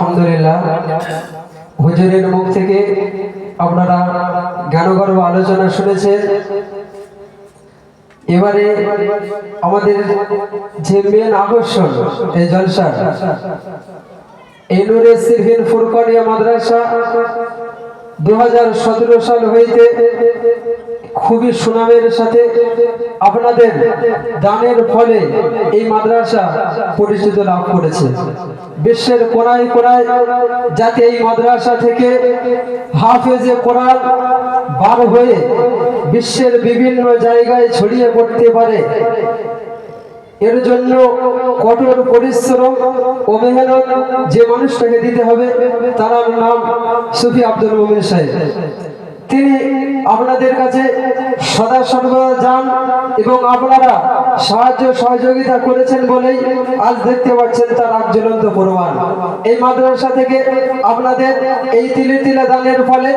আলহামদুলিল্লাহ হুজুরের মুখ থেকে আপনারা জ্ঞানগর্ভ আলোচনা শুনেছেন। এবারে আমাদের যে মেন আকর্ষণ এই জলসা, এই নূরে সিরহিন ফুরকানিয়া মাদ্রাসা 2017 সাল হইতে খুবই সুনামের সাথে আপনাদের দানের ফলে এই মাদ্রাসা পরিচিত লাভ করেছে। বিশ্বের কোনায় কোনায় যাতে এই মাদ্রাসা থেকে হাফেজে কোরআন বার হয়ে বিশ্বের বিভিন্ন জায়গায় ছড়িয়ে পড়তে পারে, এর জন্য কঠোর পরিশ্রম ও মেহনত যে মানুষটাকে দিতে হবে তার নাম সুফি আব্দুল মুমিন সাহেব। তিনি আপনাদের কাছে সদা সর্বদা যান এবং আপনারা সাহায্য সহযোগিতা করেছেন বলেই আজ দেখতে পাচ্ছেন তার জ্বলন্ত প্রমাণ। এই মাদ্রাসা থেকে আপনাদের এই তিলে তিলে দানের ফলে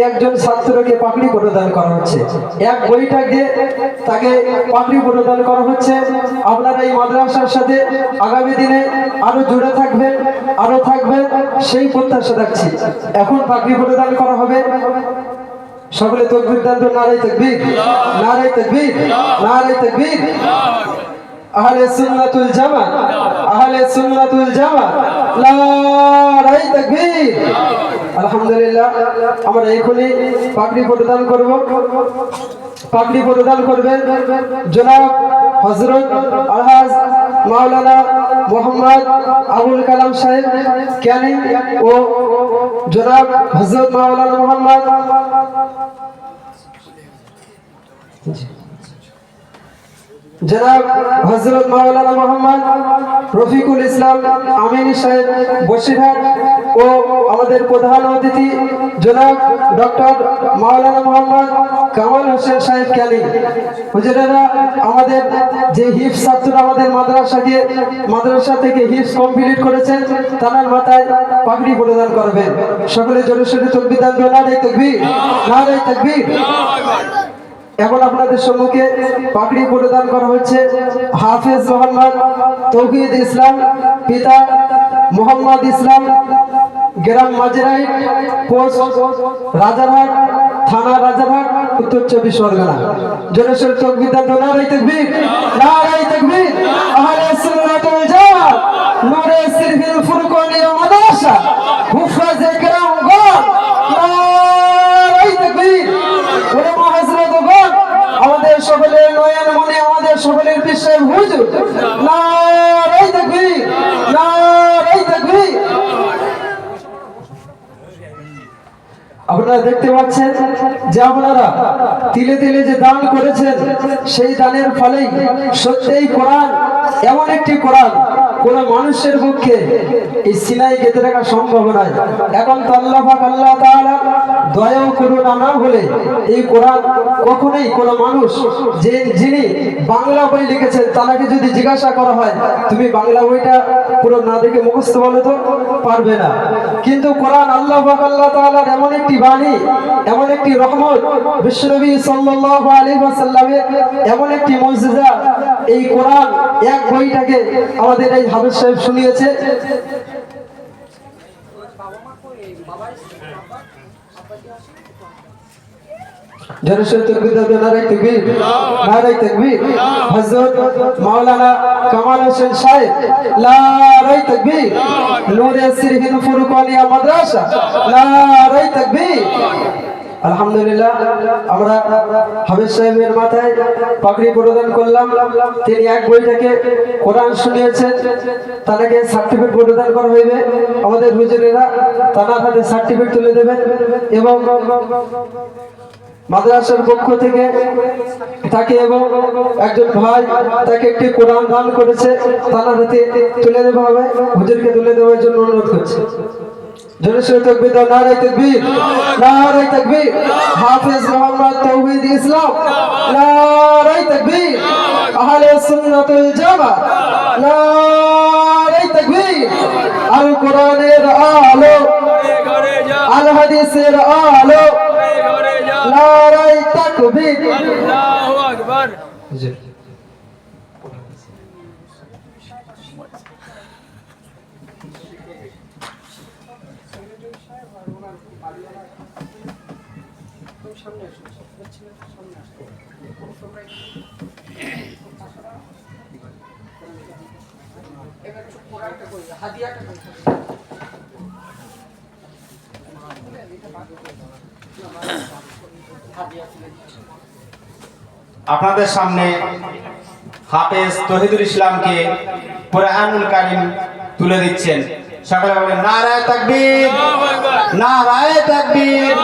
একজন ছাত্রকে পাগড়ি প্রদান করা হচ্ছে, এক বইটা দিয়ে তাকে পাগড়ি প্রদান করা হচ্ছে। আপনারা এই মাদ্রাসার সাথে আগামী দিনে আরো জুড়ে থাকবেন, আরো থাকবেন সেই প্রত্যাশা রাখছি। এখন পাগড়ি প্রদান করা হবে। সকলে তাকবীর দেন তো, নারে তাকবীর, নারে তাকবীর, নারে তাকবীর। আহলে সুন্নাতুল জামাত, আহলে সুন্নাতুল জামাত, নারে তাকবীর। আলহামদুলিল্লাহ আমরা এখনই পাগড়ি প্রদান করব। পাগড়ি প্রদান করবেন জনাব হযরত আলহাজ মাওলানা মোহাম্মদ আবুল কালাম সাহেব ক্যানিং ও জনাব হযরত মাওলানা মোহাম্মদ জনাব হযরত মাওলানা মোহাম্মদ রফিকুল ইসলাম আমিনী সাহেব বসিরহাট ও আমাদের প্রধান অতিথি জনাব ডক্টর মাওলানা মোহাম্মদ কামাল হোসেন সাহেব ক্যালি। হুজুরেরা আমাদের যে হিফজ ছাত্র আমাদের মাদ্রাসা থেকে হিফজ কমপ্লিট করেছেন তার মাথায় পাগড়ি প্রদান করবেন। সকলে জোরে সোরে তাকবীর দেন, নারে তাকবীর, নারে তাকবীর। এখন আপনাদের সম্মুখে পাগড়ি প্রদান করা হচ্ছে হাফেজ মোহাম্মদ তৌহিদ ইসলাম, পিতা মোহাম্মদ ইসলাম, গ্রাম মাজরাইট, পোস্ট রাজারহাট, থানা রাজারহাট, উত্তর 24 পরগনা। জোরে সোরে তাকবীর দেন, নারে তাকবীর, নারে তাকবীর। আহলে সুন্নাতুল জামাত নূরে সিরহিল ফুরকানিয়া মাদ্রাসা হুফাজে কেরামগণ, নারে তাকবীর। ওলামা হযরতগণ, আমাদের সকলের নয়ন মনে আমাদের সকলের বিশ্বের হুজুর, নারে তাকবীর, নারে তাকবীর। আপনারা দেখতে পাচ্ছেন যে আপনারা তিলে তিলে যে দান করেছেন সেই দানের ফলেই সত্যিই কোরআন এমন একটি কোরআন কোন মানুষের পক্ষে এই সিনাই গেঁথে রাখা সম্ভব নয়। এখন তো আল্লাহ তাআলা দয়া ও করুণা না হলে এই কোরআন কখনোই কোন মানুষ যিনি বাংলা বই লিখেছেন তাকে যদি জিজ্ঞাসা করা হয় তুমি বাংলা বইটা পুরো না দেখে মুখস্থ বলো তো পারবে না। কিন্তু কোরআন আল্লাহ তাআলার এমন একটি বাণী, এমন একটি রহমত, বিশ্বনবী সাল্লাল্লাহু আলাইহি ওয়াসাল্লামের এমন একটি মুজিজা, এই কোরআন এক বইটাকে আমাদের এই হাফেজ সাহেব শুনিয়েছে। জোরে সোরে তাকবীর দেন, নারে তাকবীর, নারে তাকবীর। হযরত মাওলানা কামাল হোসেন সাহেব, নারে তাকবীর। নূরে সিরহিন ফুরকানিয়া মাদ্রাসা, নারে তাকবীর। আলহামদুলিল্লাহ আমরা হাফেজ সাহেবের মাথায় পাগড়ি প্রদান করলাম। তিনি এক বইটাকে কোরআন শুনিয়েছেন, তাকে সার্টিফিকেট প্রদান করা হইবে। আমাদের হুজুরেরা তার হাতে সার্টিফিকেট তুলে দেবেন এবং মাদ্রাসার পক্ষ থেকে তাকে এবং একজন ভাই তাকে একটি কোরআন দান করেছে, তার হাতে তুলে দেওয়া হবে। হুজুরকে তুলে দেওয়ার জন্য অনুরোধ করছি। জোরে সোরে তাকবীর দাও, নারে তাকবীর, নারে তাকবীর। হাফেজ মোহাম্মদ তৌহিদ ইসলাম, নারে তাকবীর। আহলে সুন্নাতুল জামাত, নারে তাকবীর। আল কোরআনের আলো, আল হাদিসের আলো, নারে তাকবীর। আল্লাহু আকবার। আপনাদের সামনে হাফেজ তহিদুল ইসলামকে কুরআনুল কারীম তুলে দিচ্ছেন। সকলে বলেন নারায়ে তাকবীর, নারায়ে তাকবীর।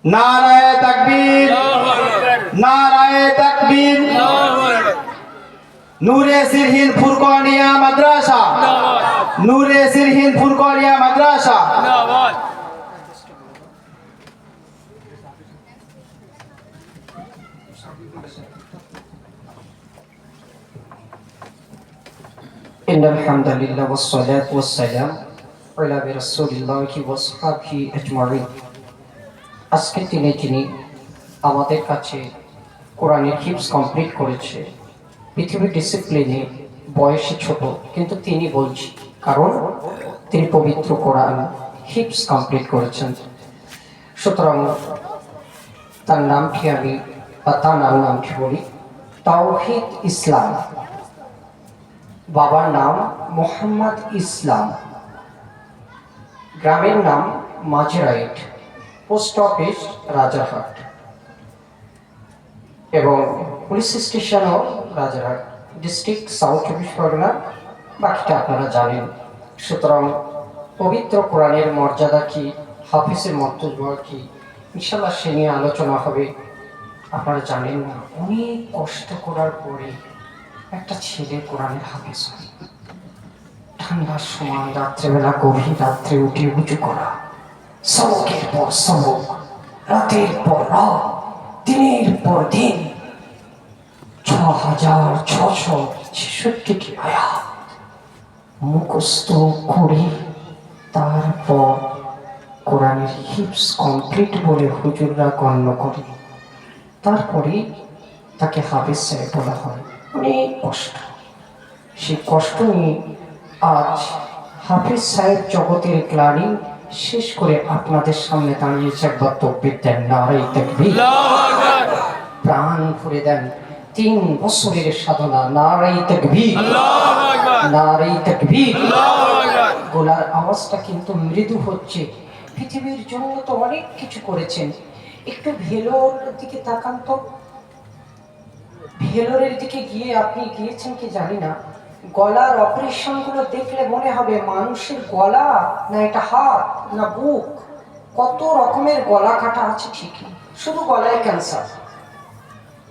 नाराए तकबीर, नाराए तकबीर। नूरे सिरहिंद फुरकानिया मदरसा, नूरे सिरहिंद फुरकानिया मदरसा। इन्नल हम्दुलिल्लाह वस्सलातु वस्सलाम अला रसूलिल्लाहि वसहबिहि अजमाइन। আজকে যিনি আমাদের কাছে কোরআনের হিফজ কমপ্লিট করেছে, পৃথিবীর ডিসিপ্লিনে বয়সে ছোট, কিন্তু তিনি বলছি কারণ তিনি পবিত্র কোরআন হিফজ কমপ্লিট করেছেন। সুতরাং তার নামটি আমি বা তার নামটি বলি তাওহীদ ইসলাম। বাবার নাম মোহাম্মদ ইসলাম, গ্রামের নাম মাঝরাইট, পোস্ট অফিস রাজারহাট এবং পুলিশ স্টেশনও রাজারহাট, ডিস্ট্রিক্ট সাউথ চব্বিশ পরগনা। বাকিটা আপনারা জানেন। সুতরাং পবিত্র কোরআনের মর্যাদা কি, হাফিজের মর্যাদা কি, ইনশাআল্লাহ সে নিয়ে আলোচনা হবে। আপনারা জানেন না, অনেক কষ্ট করার পরে একটা ছেলে কোরআনের হাফিজ হয়। ঠান্ডার সময় রাত্রেবেলা গভীর রাত্রে উঠে উঁচু করা, সবকের পর সবক, রাতের পর রাত, দিনের পর দিন, 6666টি আয়াত মুখস্থ করে তারপর কোরআনের হিফজ কমপ্লিট বলে হুজুররা গণ্য করে, তারপরে তাকে হাফিজ সাহেব বলা হয়। অনেক কষ্ট, সেই কষ্ট নিয়ে আজ হাফিজ সাহেব জগতের গ্লানি শেষ করে আপনাদের সামনে দাঁড়িয়েছে। একবার তাকবীর দেন, নারায়ে তাকবীর, প্রাণ ভরে দেন। 3 বছরের সাধনা, নারায়ে তাকবীর, নারায়ে তাকবীর। গলার আওয়াজটা কিন্তু মৃদু হচ্ছে। পৃথিবীর জন্য তো অনেক কিছু করেছেন। একটু ভেলোর দিকে তাকান তো, ভেলোরের দিকে গিয়ে আপনি গিয়েছেন কি জানি না, গলার অপারেশন গুলো দেখলে মনে হবে মানুষের গলা না এটা হাত না বুক, কত রকমের গলা কাটা আছে। ঠিকই, শুধু গলায় ক্যান্সার।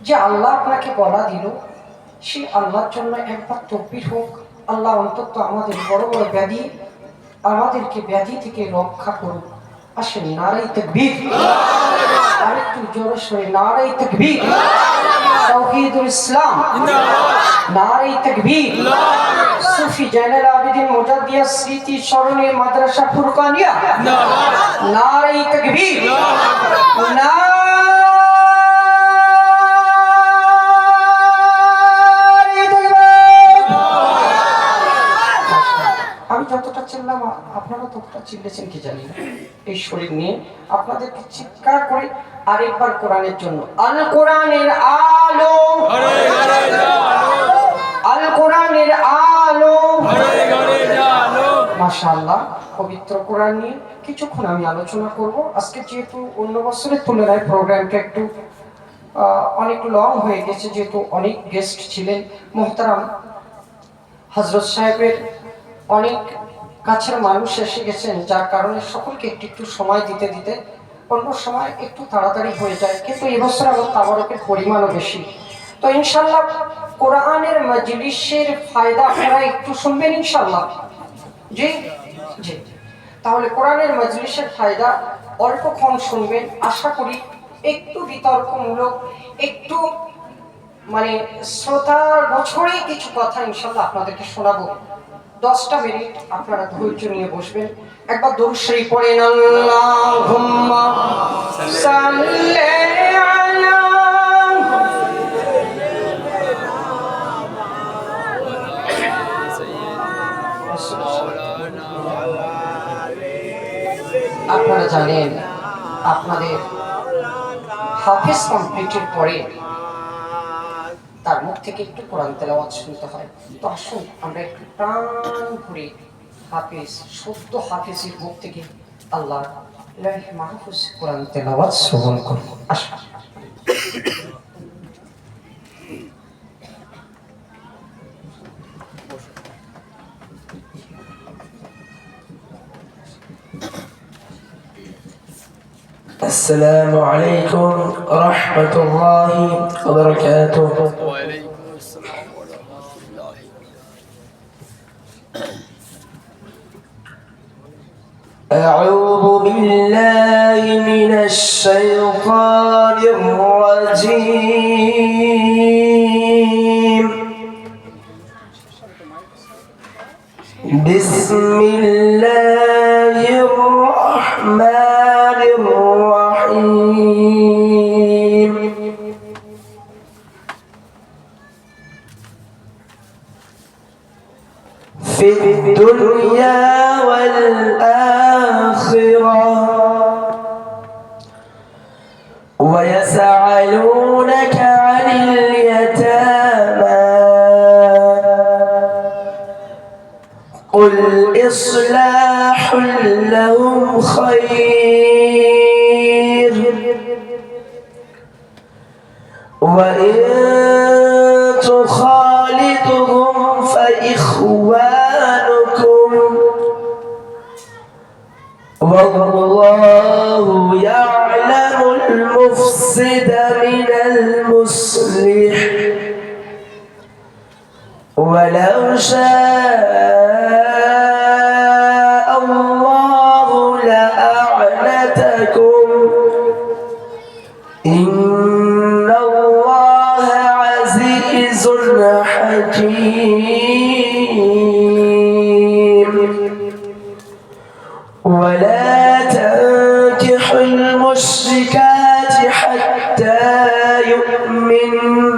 যে আল্লাহ আপনাকে গলা দিল, সে আল্লাহর জন্য একবার তাকবীর হোক। আল্লাহ অন্তত আমাদের বড় বড় ব্যাধি, আমাদেরকে ব্যাধি থেকে রক্ষা করুক। আসেন, নারায়ে তাকবীর, আরেকটু জোরে সরে নারায়ে তাকবীর। তাওহীদুল ইসলাম, নারায়ে তাকবীর। সুফি জাইনুল আবেদিন মুজাদ্দিদ স্মৃতি স্মরণে মাদ্রাসা ফুরকানিয়া, নারায়ে তাকবীর, নারায়ে তাকবীর। আমি যতটা চিল্লাম আপনারা ততটা চিল্লেছেন কি জানি না। এই শরীর নিয়ে আপনাদেরকে চিৎকার করে আরেকবার কোরআনের জন্য, আল কোরআনের আলো, আল কোরআনের আলো, মাশাআল্লাহ। পবিত্র কোরআন নিয়ে কিছুক্ষণ আমি আলোচনা করব। আজকে যেহেতু অন্য বছরের তুলনায় প্রোগ্রামটা একটু অনেক লং হয়ে গেছে, যেহেতু অনেক গেস্ট ছিলেন। মোহতারাম হযরত সাহেবের অনেক কাছের মানুষ এসে গেছেন, যার কারণে সকলকে একটু সময় দিতে দিতে অন্য সময় একটু তাড়াতাড়ি হয়ে যায়। কিন্তু এবছর আবার তাবারকের পরিমাণও বেশি। তো ইনশাআল্লাহ কোরআনের মজলিসের ফায়দা আপনারা একটু শুনবেন ইনশাআল্লাহ। জি জি, তাহলে কোরআনের মজলিসের ফায়দা অল্পক্ষণ শুনবেন। আশা করি একটু বিতর্কমূলক, একটু মানে শ্রোতার বছরে কিছু কথা ইনশাআল্লাহ আপনাদেরকে শোনাবো। 10টা মিনিট আপনারা ধৈর্য নিয়ে বসবেন। একবার দরুদ শরীফ পড়েন, আল্লাহুম্মা সাল্লি আলা। আপনারা জানেন আপনাদের হাফেজ কমপ্লিটের পরে তার মুখ থেকে একটু কোরআন তেলাওয়াত শুনতে হয়। তো আসুন আমরা একটু প্রাণ ভরে হাফেজ, সত্য হাফেজের মুখ থেকে আল্লাহ লাইহি মাহফুজ কোরআন তেলাওয়াত শ্রবণ করব। আসুন। السلام عليكم ورحمة الله وبركاته. وعليكم السلام ورحمة الله. أعوذ بالله من الشيطان الرجيم. بسم الله الرحمن الرحيم. في الدنيا والآخرة ويسألونك عن اليتامى قل إصلاح لهم خير وإن تخالطهم فإخوانكم والله يعلم المفسد من المصلح ولو شاء الله لأعنتكم إن الله عزيز حكيم. ولا تنكحوا المشركات حتى يؤمنوا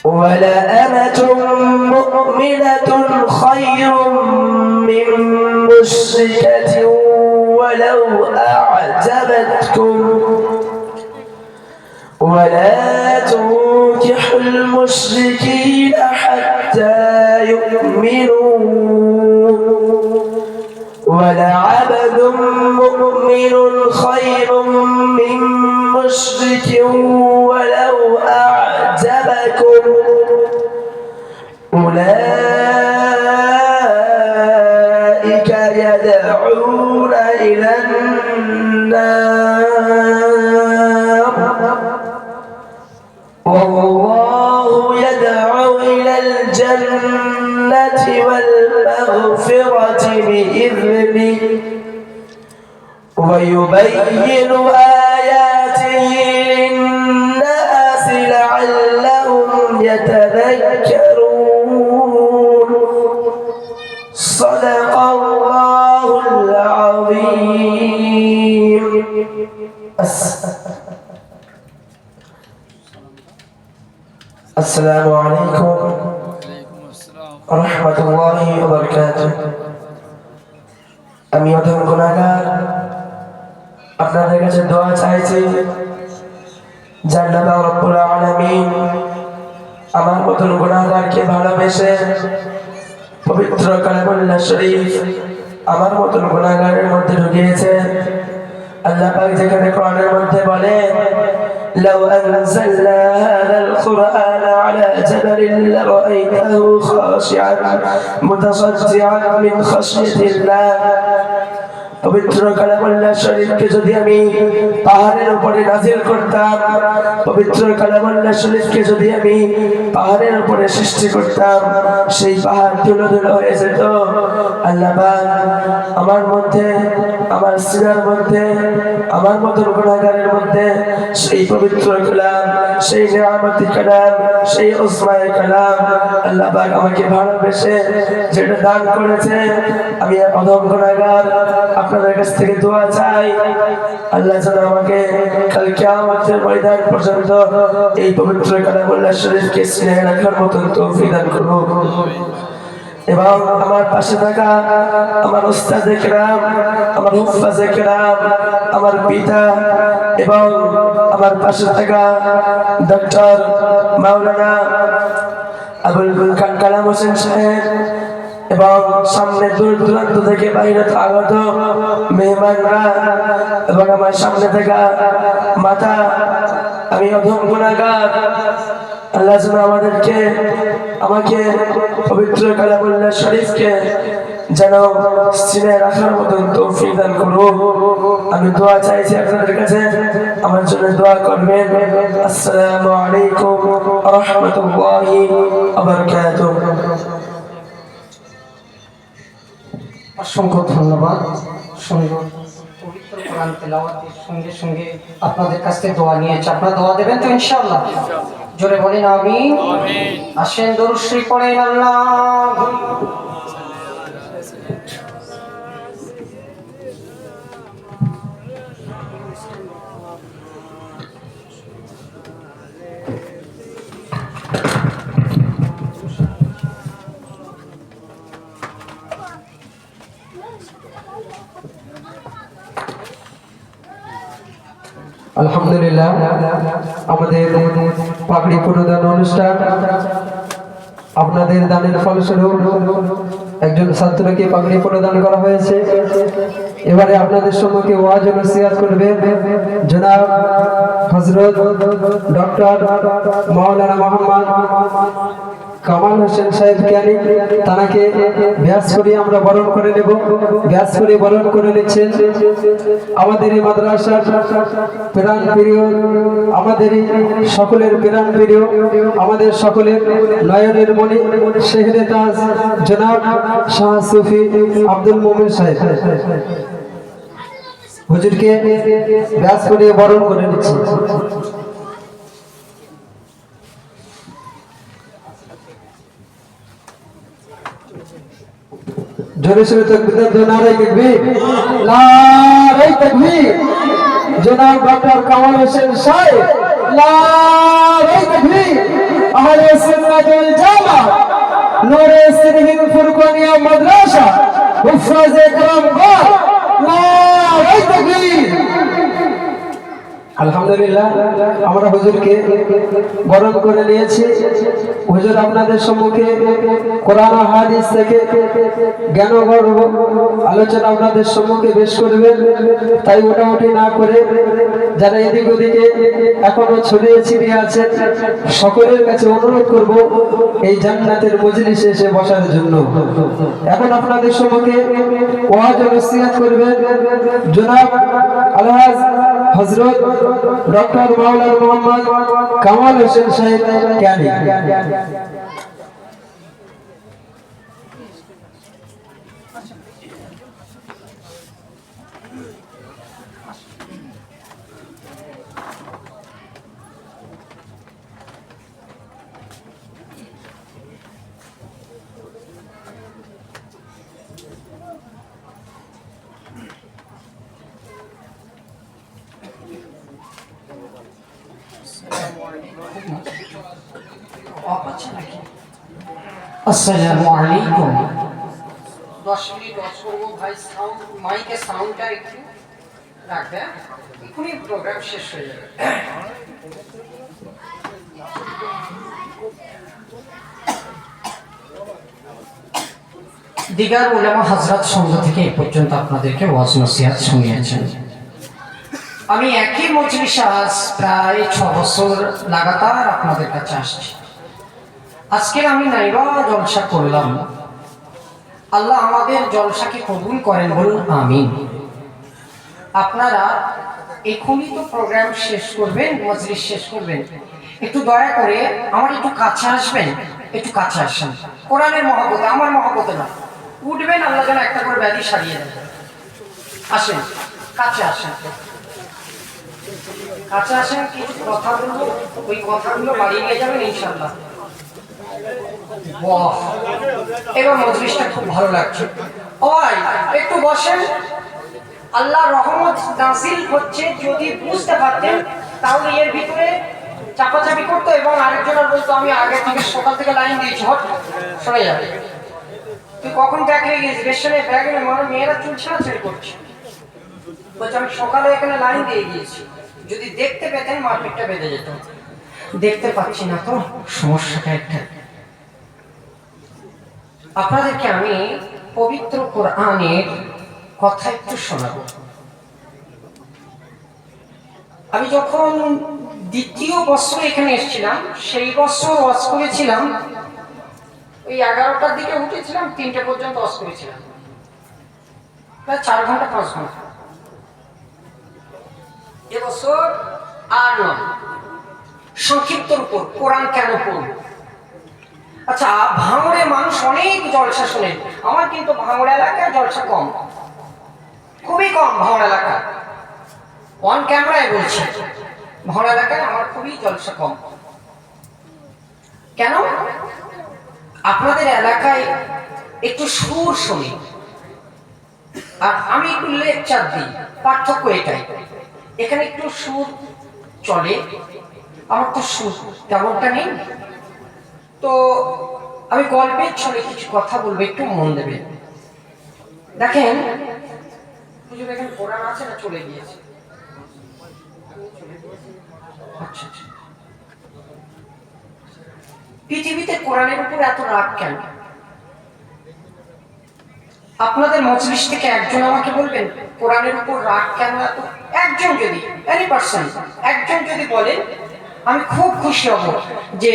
ولأمة مؤمنة خير من مشركة ولو أعجبتكم ولا تنكحوا المشركين حتى يؤمنوا ولعبد مؤمن خير من مشرك ولو أعجبكم أولئك يدعون إلى النار والله يدعو إلى الجنة والمغفرة بإذنه ويبين آياته للناس لعلهم يتذكرون. صدق الله العظيم. السلام عليكم وعليكم السلام. ورحمة الله وبركاته. আমি অধম গুনাহগার আপনাদের কাছে দোয়া চাইছি জান্নাত রব্বুল আলামিন আমার মতন গুনাহগারকে ভালোবেসে পবিত্র কালামুল্লাহ শরীফ আমার মতন গুনাহগারের মধ্যে ঢুকিয়েছেন। আল্লাহ পাক যেখানে কোরআনের মধ্যে বলেন لو أنزلنا هذا القرآن على جبل لرأيته خاشعا متصدعا من خشية الله. পবিত্র কালামুল্লাহ শরীফকে যদি আমি পাহাড়ের উপরে নাজিল করতাম, পবিত্র কালামুল্লাহ শরীফকে যদি আমি পাহাড়ের উপরে সৃষ্টি করতাম, সেই পাহাড় ধুলো ধুলো হয়ে যেত। আল্লাহ পাক আমার মধ্যে, আমার সিনার মধ্যে, আমার মতন গুনাহগারের মধ্যে সেই পবিত্র কালাম, সেই নিয়ামতি কালাম, সেই ওসমায়ে কালাম আল্লাহ পাক আমাকে ভালোবেসে যেটা দান করেছে, আমি অধম গুনাহগার আপনাদের কাছ থেকে দোয়া চাই আল্লাহ যেন আমাকে কাল কিয়ামতের ময়দান পর্যন্ত এই পবিত্র কালামুল্লাহ শরীফকে সিনায় রাখার মতন তৌফিক দান করুন। এবং আমার পাশে থাকা আমার উস্তাদে কেরাম, আমার হুফাজে কেরাম, আমার পিতা এবং আমার পাশে থাকা ডক্টর মাওলানা আবুল গুলকান কালাম হোসেন সাহেব এবং সামনে দূর দূরান্ত থেকে বাইরে আগত মেহমানরা এবং আমার সামনে থাকা মাতা, আমি অধম গুনাহগার, আল্লাহ যেন আমাকে পবিত্র কালামুল্লাহ শরীফকে যেন সিনে রাখার মতন তৌফিক দান করুন। আমি দোয়া চাইছি আপনাদের কাছে, আমার জন্য দোয়া করবেন। আসসালামু আলাইকুম ওয়া রাহমাতুল্লাহি ওয়া বারাকাতুহু। অসংখ্য ধন্যবাদ। সুন্দর পবিত্র কোরআন তেলাওয়াতের সঙ্গে সঙ্গে আপনাদের কাছ থেকে দোয়া নিয়েছে, আপনারা দোয়া দেবেন তো ইনশাআল্লাহ? জোরে বলেন আমিন। আসেন দরুদ শরীফ পড়েন। আল্লাহ আলহামদুলিল্লাহ, আমাদের পাগড়ি প্রদান অনুষ্ঠান আপনাদের দানের ফলস্বরূপ একজন ছাত্রকে পাগড়ি প্রদান করা হয়েছে। এবারে আপনাদের সম্মুখে ওয়াজ ও নসিহত করবেন জনাব হযরত ডক্টর মাওলানা মোহাম্মদ কামাল হোসেন সাহেব জ্ঞানী। তাকে ব্যাস করে আমরা বরণ করে নেব। ব্যাস করে বরণ করে নিচ্ছেন আমাদের এই মাদ্রাসার প্রাণ প্রিয়, আমাদের সকলের প্রাণ প্রিয়, আমাদের সকলের নয়নের মণি, শেহরে তাজ জনাব শাহ সুফি আব্দুল মোমিন সাহেব হুজুরকে ব্যাস করে বরণ করে নিচ্ছি। জোরে সোরে তাকবীর, নারে তাকবীর, নারে তাকবীর। জনাব ডক্টর কামাল হোসেন সাহেব, নারে তাকবীর। আহলে সুন্নাত ওয়াল জামাত নূরে সিরহিন ফুরকানিয়া মাদ্রাসা হুফাজে کرام গণ, নারে তাকবীর। আলহামদুলিল্লাহ, আমরা হুজুরকে বরণ করে নিয়েছি। হুজুর আপনাদের সম্মুখে কোরআন ও হাদিস থেকে জ্ঞানগর্ভ আলোচনা আপনাদের সম্মুখে পেশ করবেন। তাই মোটামুটি না করে যারা এদিক ওদিকে এখনো ছড়িয়ে ছিটিয়ে আছে সকলের কাছে অনুরোধ করব এই জান্নাতের মজলিসে এসে বসার জন্য। এখন আপনাদের সম্মুখে ওয়াজ ও নসিহত করবেন জনাব আলহাজ হযরত ডক্টর মাওলানা মোহাম্মদ কামাল হোসেন সাহেব জ্ঞানী। আসসালামু আলাইকুম। 10 মিনিট ওয়াজ করবো ভাই, সাউন্ড মাইকের সাউন্ডটা একটু রাখবে, এখনই প্রোগ্রাম শেষ হয়ে যাবে। দিগার উলামা হযরত সংঘ থেকে এই পর্যন্ত আপনাদেরকে ওয়াজ নসিহত শুনিয়েছেন। আমি একই মজলিসে আজ প্রায় 6 বছর লাগাতার আপনাদের কাছে আসছি। আজকে আমি নাইবা জলসা করলাম, আল্লাহ আমাদের জলসাকে কবুল করেন, বলুন আমিন। আপনারা এখনই তো প্রোগ্রাম শেষ করবেন, মজলিস শেষ করবেন, একটু দয়া করে আমার একটু কাছে আসবেন, একটু কাছে আসেন। কোরআনের মহব্বতে, আমার মহব্বতে না, উঠবেন, আল্লাহ যেন একটা করে ব্যাধি সারিয়ে দেন। আসেন, কাছে আসেন, কাছে আসেন, কিছু কথা বলবো, ওই কথাগুলো বাড়ি নিয়ে যাবেন ইনশাল্লাহ। বাহ, এবার মজলিসটা খুব ভালো লাগছে। ওই একটু বসেন, আল্লাহ রহমত নাজিল হচ্ছে, যদি বুঝতে পারতেন তাহলে এর ভিতরে চাপাচাপি করতো এবং আরেকজনের বলতো আমি আগে থেকে সকাল থেকে লাইন দিয়েছি, হট সরে যাবে। তুই কখন ব্যাগ রেখে গেছিস? রেশনের ব্যাগ এনে মনে মেয়েরা চুল ছেঁড়াছেড়ি করছে, বলছে আমি সকালে এখানে লাইন দিয়ে গিয়েছি, যদি দেখতে পেতেন মারপিটটা বেঁধে যেত। দেখতে পাচ্ছি না তো, সমস্যাটা একটা। আপনাদেরকে আমি পবিত্র কোরআনের কথা একটু শোনাবো। আমি যখন দ্বিতীয় বছর এখানে এসেছিলাম, সেই বছর ওয়াজ করেছিলাম ওই 11টার দিকে উঠেছিলাম, 3টে পর্যন্ত ওয়াজ করেছিলাম, প্রায় 4 ঘন্টা 5 ঘন্টা। এবছর আর নয়, সংক্ষিপ্তর উপর কোরআন কেন পড়ব। আচ্ছা, ভাঙড়ে মানুষ অনেক জলসা শোনেন, আমার কিন্তু ভাঙড় এলাকায় জলসা কম, খুবই কম। ভাঙড় এলাকা অন ক্যামেরায় বলছি, ভাঙড় এলাকায় আমার খুবই জলসা কম। কেন? আপনাদের এলাকায় একটু সুর শুনি আর আমি একটু লেকচার দিই, পার্থক্য এটাই। এখানে একটু সুর চলে, আমার তো সুর তেমনটা নেই। তো আমি গল্পের ছলে কিছু কথা বলবো, একটু মন দেবেন। দেখেন, হুজুর এখানে কোরআন আছে না চলে গিয়েছে? আচ্ছা আচ্ছা, পৃথিবীতে কোরআনের উপর এত রাগ কেন? আপনাদের মজলিস থেকে একজন আমাকে বলবেন কোরআনের উপর রাগ কেন এত? একজন যদি, এনি পারসন একজন যদি বলেন, আমি খুব খুশি হব, যে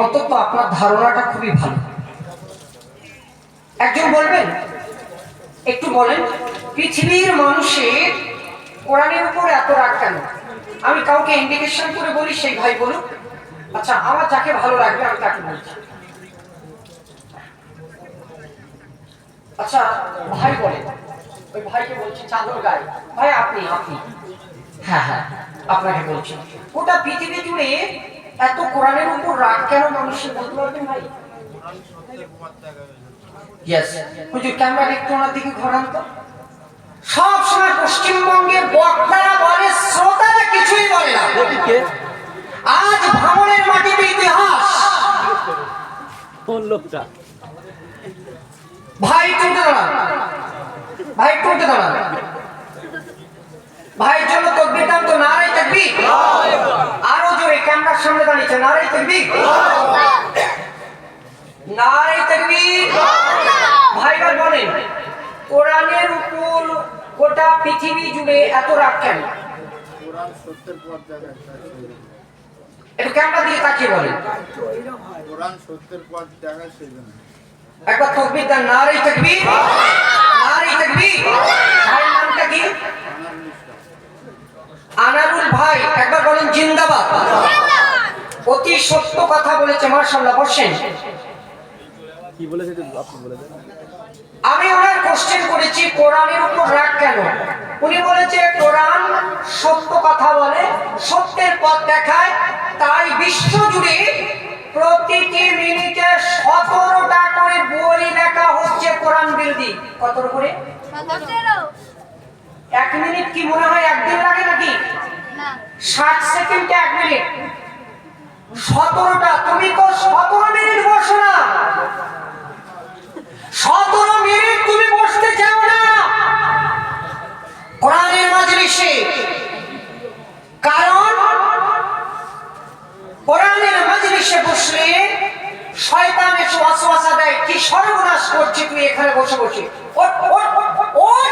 অন্তত আপনার ধারণাটা খুবই ভালো। একজন বলবেন, একটু বলেন পৃথিবীর মানুষের কোরআনের উপর এত রাগ কেন? আমি কাউকে ইন্ডিকেশন করে বলি, সেই ভাই বলুক। আচ্ছা, আমার যাকে ভালো লাগবে আমি তাকে বলছি। আচ্ছা ভাই বলেন, ওই ভাইকে বলছি চাদর গায়ে, ভাই আপনি আপনি হ্যাঁ হ্যাঁ আপনাকে বলছি, গোটা পৃথিবী জুড়ে এত কোরআনের উপর রাগ কেন মানুষের, বলতে পারবেন ভাই? ইয়েস হুজুর, ক্যামেরা একটু ওনার দিকে ঘোরান তো। সব সময় পশ্চিমবঙ্গের বক্তারা বলে, শ্রোতারা কিছুই বলে না। আজ ভাঙড়ের মাটিতে ইতিহাস। ভাই টুটে দাঁড়ান, ভাই টুটে দাঁড়ান, ভাইয়ের জন্য তকবীর দাম তো, নারায়ে তাকবীর। আরো জোরে, ক্যামেরার সামনে দাঁড়িয়েছে, নারায়ে তাকবীর, নারায়ে তাকবীর। ভাইবার বলেন, কোরআনের উপর গোটা পৃথিবী জুড়ে এত রাগ কেন? একটু ক্যামেরা দিকে তাকিয়ে বলেন। একবার তাকবীর দেন, নারায়ে তাকবীর, নারায়ে তাকবীর। ভাইয়ের নামটা কি? আনারুল ভাই, একবার বলেন জিন্দাবাদ। অতি সত্য কথা বলেছে, মাশাআল্লাহ। বসেন। কি বলেছে আপনি বলে দেন। আমি ওনার কোশ্চেন করেছি কোরআনের উপর রাগ কেন? উনি বলেছে কোরআন সত্য কথা বলে, সত্যের পথ দেখায়, তাই বিশ্ব জুড়ে প্রতিটি মিনিটে 17টা করে বই লেখা হচ্ছে কোরআন বিরোধী। কত করে? 1 মিনিট কি মনে হয় একদিন লাগে নাকি? না, 60 সেকেন্ডে 1 মিনিট। 17টা, তুমি তো 17 মিনিট বসো না, 17 মিনিট তুমি বসতে চাও না কোরআনের মাজলিসে। কারণ কোরআনের মাজলিসে বসলে শয়তান এসে ওয়াসওয়াসা দেয়, কি সর্বনাশ করছিস তুই এখানে বসে বসে, ওঠ ওঠ ওঠ,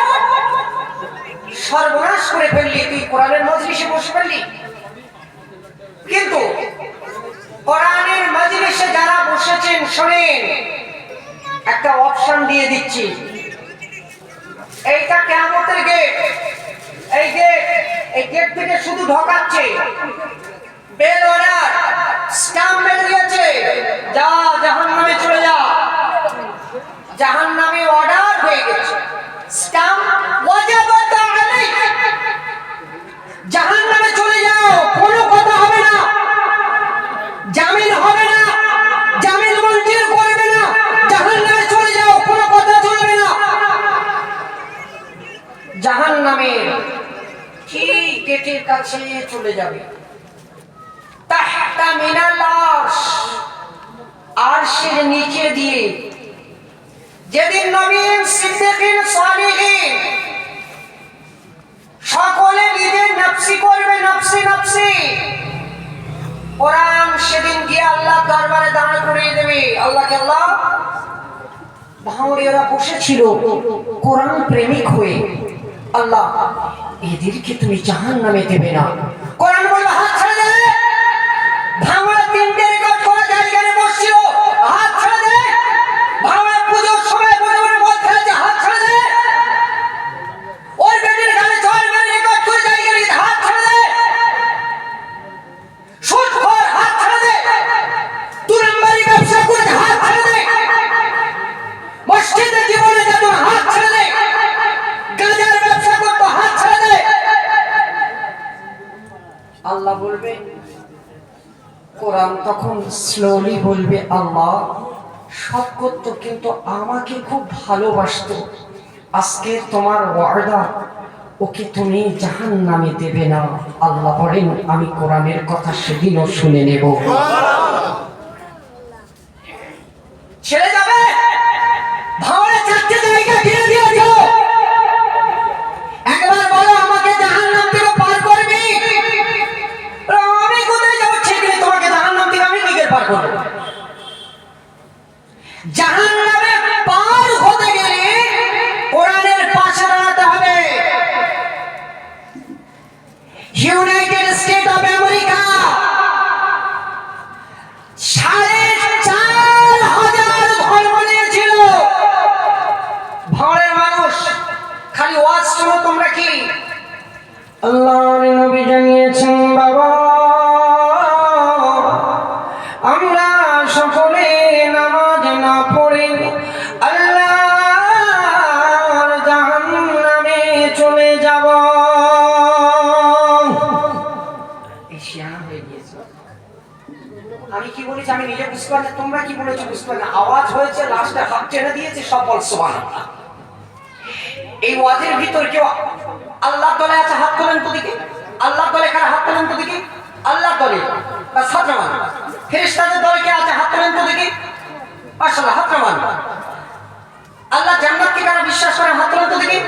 সর্বনাশ করে ফেললি তুই, কোরআনের মাজলিসে বসে ফেললি। কিন্তু কোরআনের মাজলিসে যারা বসেছেন, শোনেন, একটা অপশন দিয়ে দিচ্ছি, এইটা কিয়ামতের গেট, এই গেট থেকে শুধু ঢোকাচ্ছে, বেল অর্ডার, স্ট্যাম্প মেরে দিয়েছে, যা জাহান্নামে চলে যা। জাহান্নামে অর্ডার হয়ে গেছে, স্টাম্প ওয়াজাবাত আলাইক, জাহান্নামে চলে যাও, কোনো কথা হবে না, জামিন হবে না, জামিন মঞ্জুর করবে না, জাহান্নামে চলে যাও, কোনো কথা চলবে না। জাহান্নামের ঠিক গেটের কাছে চলে যাবে, তাহতা মিনাল আরশ, আরশের নিচে দিয়ে, যেদিন নবীন সিদ্দিকিন সালিহিন সকলে নিজের নফসি করবে, নফসি নফসি, কোরআন সেদিন গিয়ে আল্লাহ দরবারে দাঁড় করিয়ে দেবে। আল্লাহকে আল্লাহ, ভাঁড়েরা বসেছিল কোরআন প্রেমিক হয়ে, আল্লাহ এদেরকে তুমি জাহান্নামে দেবে না। কোরআন বলবে হাত ছেড়ে দে, ভাঁড়া তিনটে রেকর্ড করা জায়গায় বসছিল, হাত ছেড়ে দে, ভাঁড়া পুজোর সময় বলে বলে মদ খেয়েছে, হাত ছেড়ে দে, ওই বেটির গালে জল মেরে রেকর্ড করে জায়গায় হাত ছেড়ে দে, সুদখোর হাত ছেড়ে দে, দু নম্বরি ব্যবসা করে হাত ছেড়ে দে, মসজিদে জীবনে যেত হাত ছেড়ে দে, গাঁজার ব্যবসা করতো হাত ছেড়ে দে। আল্লাহ বলবে, কোরআন তখন স্লোলি বলবে, আল্লাহ সব করতো কিন্তু আমাকে খুব ভালোবাসতো, আজকে তোমার ওয়াদা, ওকে তুমি জাহান্নামে দেবে না। আল্লাহ বলেন, আমি কোরআনের কথা সেদিনও শুনে নেব। ছেড়ে যাবে, ভাঁড়ে চারটে জায়গা ঘিরে দিয়েছ, একবার বলো আমাকে জাহান্নাম থেকে পার করবি, আমি কোথায় যাবো, ঠিক নেই, তোমাকে জাহান্নাম থেকে আমি কি করে পার করবো? জাহান্নামে পার হতে গেলে কোরআনের পাশে দাঁড়াতে হবে। ইউনাইটেড স্টেট অফ আমেরিকা 4,500 ধর্ম নিয়েছিল, ভাঁড়ের মানুষ খালি ওয়াজ শোনো তোমরা কি? আল্লাহর নবী জানিয়েছেন, বাবা আমরা সকলে নামাজ না পড়ে আল্লাহর জাহান্নামে চলে যাব। শিয়ানা হয়ে গিয়েছে। আমি কি বলেছি আমি নিজে বুঝতে পারি না, তোমরা কি বলেছো বুঝতে পারি না, আওয়াজ হয়েছে, লাস্টে হাত টেনে দিয়েছে, সব বল সুবহানাল্লাহ। এই ওয়াজের ভিতর কেউ আল্লাহ দলে আছে, হাত তোলেন তো দেখি, আল্লাহ দলে কারা, হাত তোলেন তো দেখি, আল্লাহ দলে বা সাতরামান, ফেরেশতাদের দলে কে আছে, হাত তোলেন তো দেখি, মাশাআল্লাহ হাত নামান। আল্লাহ জান্নাতকে কারা বিশ্বাস করে, হাত তোলেন তো দেখি,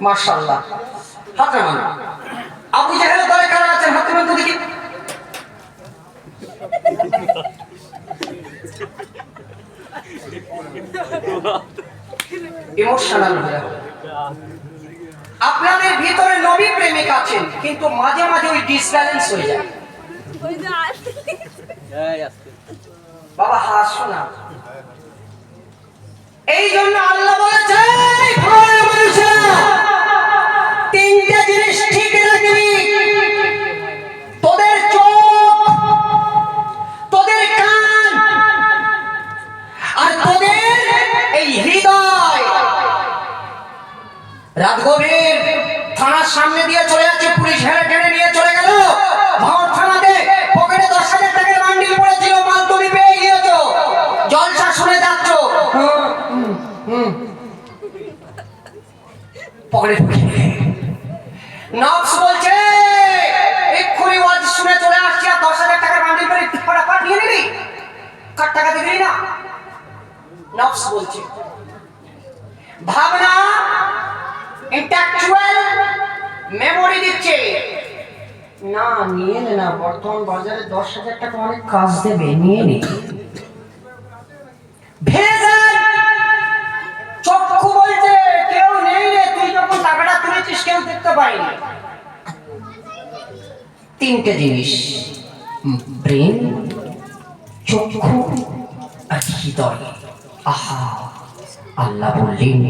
মাশাআল্লাহ হাত নামান। আবু জাহেলের দলে কারা আছেন, হাত তোলেন তো দেখি, ইমোশনাল হয়ে আপনাদের ভিতরে নবী প্রেমিক আছেন, কিন্তু মাঝে মাঝে ওই ডিসব্যালেন্স হয়ে যায়। বাবা হাসো না, এই জন্য আল্লাহ বলেছে তিনটা জিনিস ঠিক রাখবি, তোদের চোখ, তোদের কান আর তোদের এই হৃদয়। রাত গভীর থানার সামনে দিয়ে চলে যাচ্ছে, পুলিশ হেরে টেনে নিয়ে চলে গেল ভাঙড় থানাতে, পকেটে 10,000 টাকার বান্ডিল পড়েছিল, মাল তুমি পেয়ে গিয়েছো, জলসা শুনে যাচ্ছ, পকেটে নফস বলছে এক্ষুনি ওয়াজ শুনে চলে আসছি, আর 10,000 টাকার বান্ডিল করে ফটাফট নিয়ে নিবি, কার টাকা দিবি না? নফস বলছে, ভাবনা ইন্টেলেকচুয়াল মেমোরি দিচ্ছে, না নিয়ে নে না, বর্তমান বাজারে 10,000 টাকা অনেক কাজ দেবে, নিয়ে নে। চক্ষু বলছে কেউ নেই রে, তুই যখন টাকাটা তুলেছিস কেউ দেখতে পাইনি। তিনটে জিনিস, ব্রেন, চক্ষু আর হৃদয়। আহা, আল্লাহ বললেন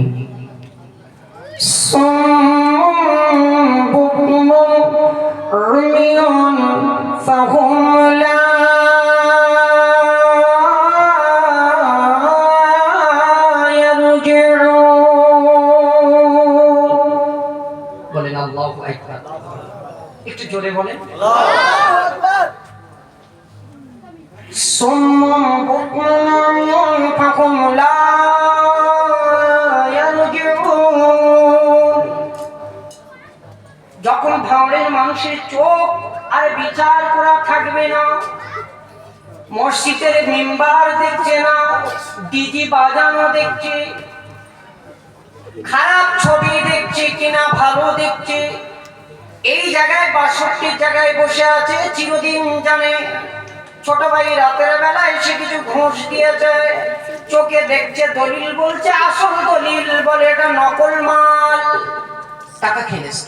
আকবার। একটু জোরে বলেন। সুম্মুম বুকমুন ফাকুম লা ইয়ারজিউন। যখন ভাঙড়ের মানুষের চোখ আর বিচার করা থাকবে না, মসজিদের মেম্বার দেখছে না, ডিজি বাজানো দেখছে, খারাপ ছবি দেখছে কিনা ভালো দেখছে, এই জায়গায় ৬২ জায়গায় বসে আছে, চিরদিন জানে ছোট ভাই রাতের বেলা এসে কিছু ঘুষ দিয়েছে, চোখে দেখছে দলিল বলছে আসল দলিল, বলে এটা নকল মাল, টাকা খেলেছে।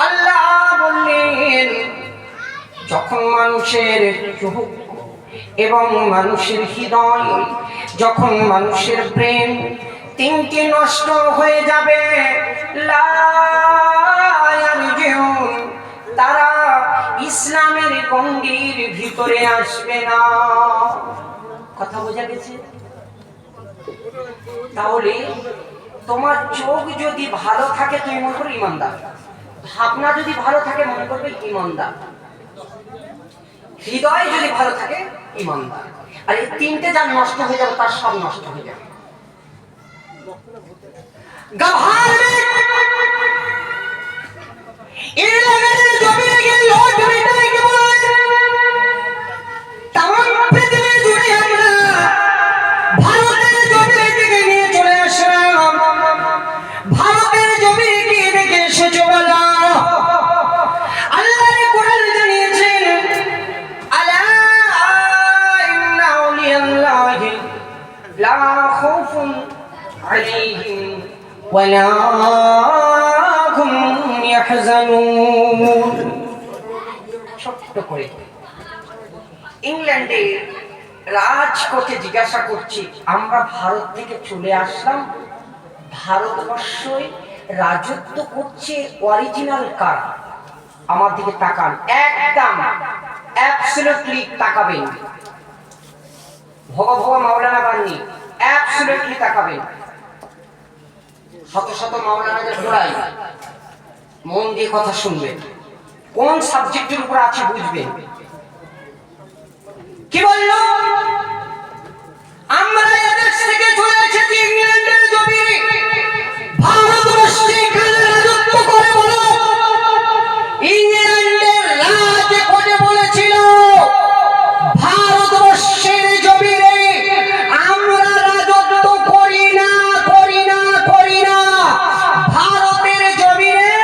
আল্লাহ বললেন যখন মানুষের চোখ এবং মানুষের হৃদয়, যখন মানুষের প্রেম তিনটি নষ্ট হয়ে যাবে, লা ইয়ারজিউন, তারা ইসলামের গণ্ডির ভিতরে আসবে না। কথা বোঝা গেছে? তাহলে তোমার চোখ যদি ভালো থাকে তুমি মনে করো ইমানদার, ভাবনা যদি ভালো থাকে মনে করবে ইমানদার, হৃদয় যদি ভালো থাকে ইমানদার। আর এই তিনটে যার নষ্ট হয়ে যাবে তার সব নষ্ট হয়ে যাবে। ولا هم يحزنون। ছোট্ট করে ইংল্যান্ডে রাজকোটে জিজ্ঞাসা করছি, আমরা ভারত থেকে চলে আসলাম, ভারতবর্ষে রাজত্ব করছে অরিজিনাল কারা? আমার দিকে তাকান, একদম অ্যাবসলিউটলি তাকাবেন, ভগা ভগা মাওলানা বাননি, অ্যাবসলিউটলি তাকাবেন। শত শত মাওলানাদের ঘোড়াই মন দিয়ে কথা শুনবেন, কোন সাবজেক্টের উপর আছে বুঝবেন। কি বললো? আমরা এদেশ থেকে চলে এসেছি ইংল্যান্ডের জমিনে, ভারতবর্ষে এখানে রাজত্ব করে বলো। ইংল্যান্ডের রাজকোটে বলেছিল ভারতবর্ষের জমিনে আমরা রাজত্ব করি না, করি না, করি না। ভারতের জমিনে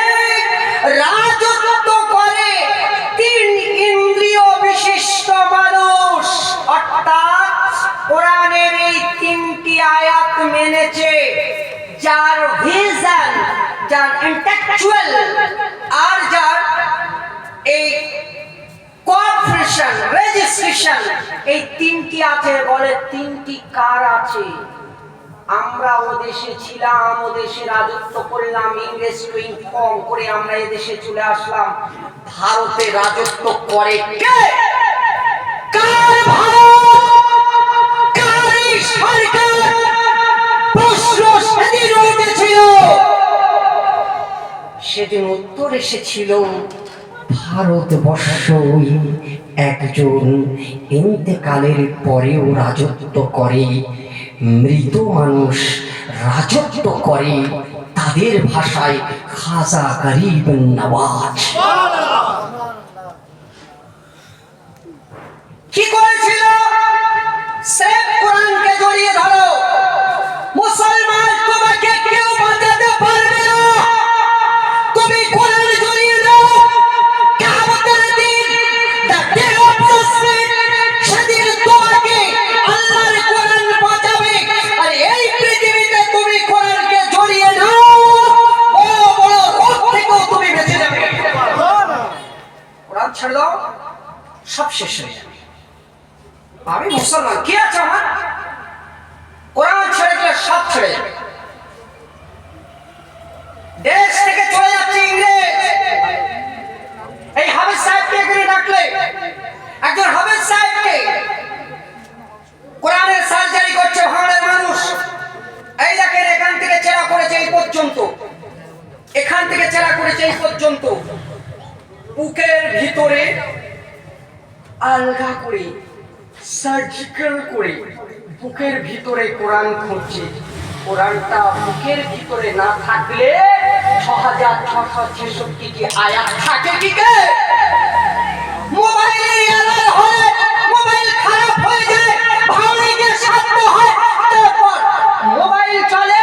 রাজত্ব করে 3 ইন্দ্রিয় বিশিষ্ট মানুষ, অর্থাৎ কোরআনের এই 3টি আয়াত মেনেছে, যার ভিশন, যার ইন্টেলেকচুয়াল আর যার এই কোঅপারেশন রেজিস্ট্রেশন, এই 3টি আছে। বলে 3টি কার আছে? আমরা ও দেশে ছিলাম, ও দেশে রাজত্ব করলাম, ইংরেজ টু ইনফর্ম করে আমরা এই দেশে চলে আসলাম। ভারতে রাজত্ব করে কে? কার ভারত? কার এই সরকার? প্রশ্ন সেদিন উঠেছিল, সেদিন উত্তর এসেছিল ভারতবর্ষই একজন ইন্তেকালের পরেও রাজত্ব করে, মৃত মানুষ রাজত্ব করে, তাদের ভাষায় খাজা গরিব নওয়াজ। কি করেছিল? সে কোরআনকে জড়িয়ে ধরো, মুসলমান তোমাকে কেউ বাঁচাতে পারবে না, তুমি কোরআন জড়িয়ে দাও। কিয়ামতের দিন, the day of judgment, সেদিন তোমাকে আল্লাহর কোরআন বাঁচাবে। আর এই পৃথিবীতে তুমি কোরআনকে জড়িয়ে নাও, ও বড় রোগ থেকেও তুমি বেঁচে যাবে। কোরআন ছেড়ে দাও, সব শেষ হয়ে যাবে। আমি মুসলমান, কি আছে আমার? কোরআন ছেড়ে দিলে সব ছেড়ে যাবে। দেশ থেকে চলে যাচ্ছে ইংরেজ। এই হাফেজ সাহেবকে এখানে ডাকলে, একজন হাফেজ সাহেবকে ভেতরে আলগা করে সার্জিক্যাল করে বুকের ভিতরে কোরআন খুঁজছে। কোরআনটা বুকের ভিতরে না থাকলে 6666টি আয়াত থাকে কি কে? মোবাইলের এরর হয়, মোবাইল খারাপ হয়ে যায়, ভাঙে গিয়ে শান্ত হয়, তারপর মোবাইল চলে।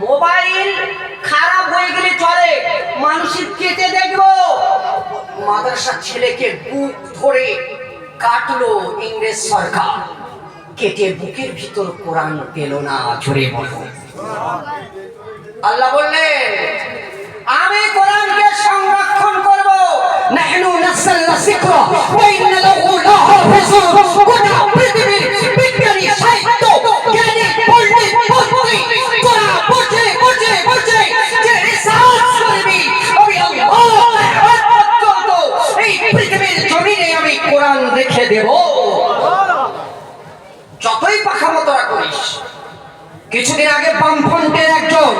মোবাইল খারাপ হয়ে গেলে চলে, মানুষের কেটে দেখবো। মাদ্রাসার ছেলেকে বুক ধরে কাটলো ইংরেজ সরকার, কেটে বুকের ভিতর কোরআন পেল না। ঝরে বলো আল্লাহ বললেন আমি কোরআনকে সংরক্ষণ করব। নাহনু নাযালনা যিকরা ওয়া ইন্না লাহু লাহাফিজুন। গোটা পৃথিবীর বিজ্ঞানী সাহিত্য জ্ঞানী পণ্ডিত মন্ত্রী কোরআন পড়ছে পড়ছে পড়ছে যে রিসার্চ করবি আমি আল্লাহ পর্যন্ত এই পৃথিবীর জমিনে আমি কোরআন রেখে দেব। যতই পাখামতরা করিস। কিছুদিন আগে বামফ্রন্টের একজন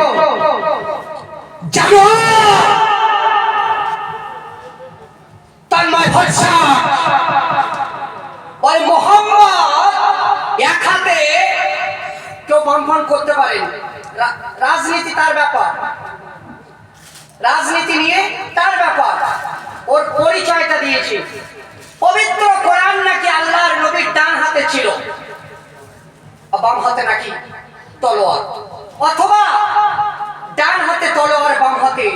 তন্ময় ভরসা ওই মোহাম্মদ এক হাতে, কেউ বামফ্রন্ট করতে পারেন, রাজনীতি তার ব্যাপার, রাজনীতি নিয়ে তার ব্যাপার। ওর পরিচয়টা দিয়েছে পবিত্র কোরআন নাকি আল্লাহর নবীর ডান হাতে ছিল, বাম হাতে নাকি তলোয়ার, অথবা ডান হাতে তলোয়ার বাম হাতে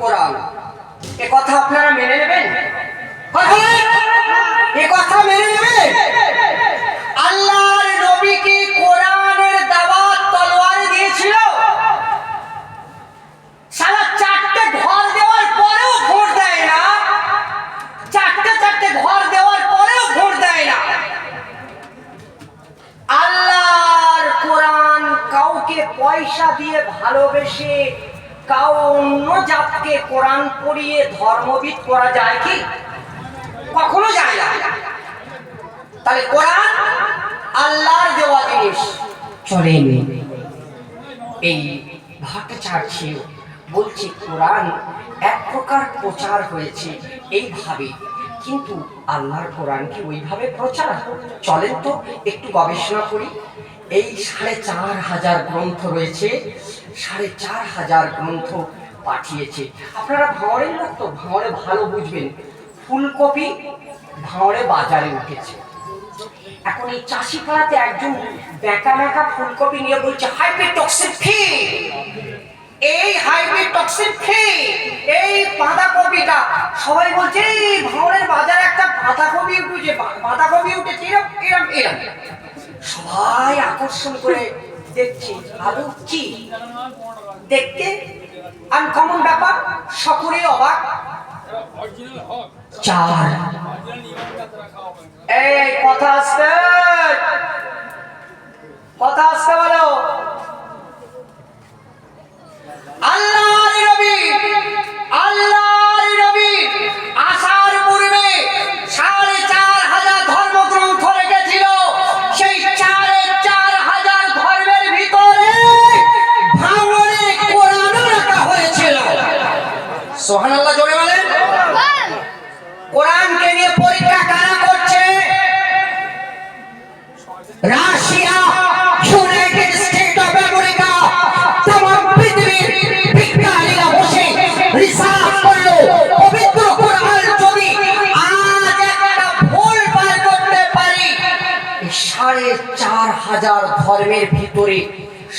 কোরআন। এ কথা আপনারা মেনে নেবেন? এ কথা মেনে নেবেন? আল্লাহর নবী কি কোরআনের দাওয়াত তলোয়ারে দিয়েছিল? সারা 4টে ঘর দেওয়ার পরেও ভোট দেয় না, 4টে ঘর দেওয়ার পরেও ভোট দেয় না। আল্লাহর কোরআন কাউকে পয়সা দিয়ে ভালোবেসে কাউ অন্য জাতকে কোরআন পড়িয়ে ধর্মবিদ করা যায় কি? কখনো যায় না। তাহলে কোরআন আল্লাহর দেওয়া জিনিস চলেনি। এই ভট্টাচার্য বলছে কোরআন এক প্রকার প্রচার হয়েছে এইভাবে, কিন্তু আল্লাহর কোরআন কি ওইভাবে প্রচার? চলেন তো একটু গবেষণা করি। এই 4500 গ্রন্থ রয়েছে, 4500 গ্রন্থ পাঠিয়েছে। আপনারা ভাঁড়ের লোক তো, ভাঁড়ে ভালো বুঝবেন। ফুলকপি ভাঁড়ে বাজারে উঠেছে। এখন এই চাষি পাড়াতে একজন বেঁকা বেঁকা ফুলকপি নিয়ে বলছে হাইব্রিড টক্সিন ফ্রি, এই হাইব্রিড টক্সিন ফ্রি, এই বাঁধাকপিটা। সবাই বলছে এই ভাঁড়ের বাজারে একটা বাঁধাকপি উঠেছে, বাঁধাকপি উঠেছে এরকম এরকম এরকম। সবাই আকর্ষণ করে দেখছে, আলু কি দেখতে আনকমন ব্যাপার, সকলেই অবাক। চার এই কথা আসছে, কথা আসতে বলো। আল্লাহর নবী আসার পূর্বে 4500 ধর্মগ্রন্থ রেখেছিল। সেই 4500 ধর্মের ভিতরে ভাঙড়ে কোরআন রাখা হয়েছিল। সুবহানাল্লাহ জোরে বলেন। কোরআনকে নিয়ে পরীক্ষা কারা করছে? Russia, United state of America, तमाम পৃথিবীর বিজ্ঞানীরা বসে রিসার্চ করলো পবিত্র কোরআন যদি আজ একটা ভুল বার করতে পারি, 4500 ধর্মের ভিতরে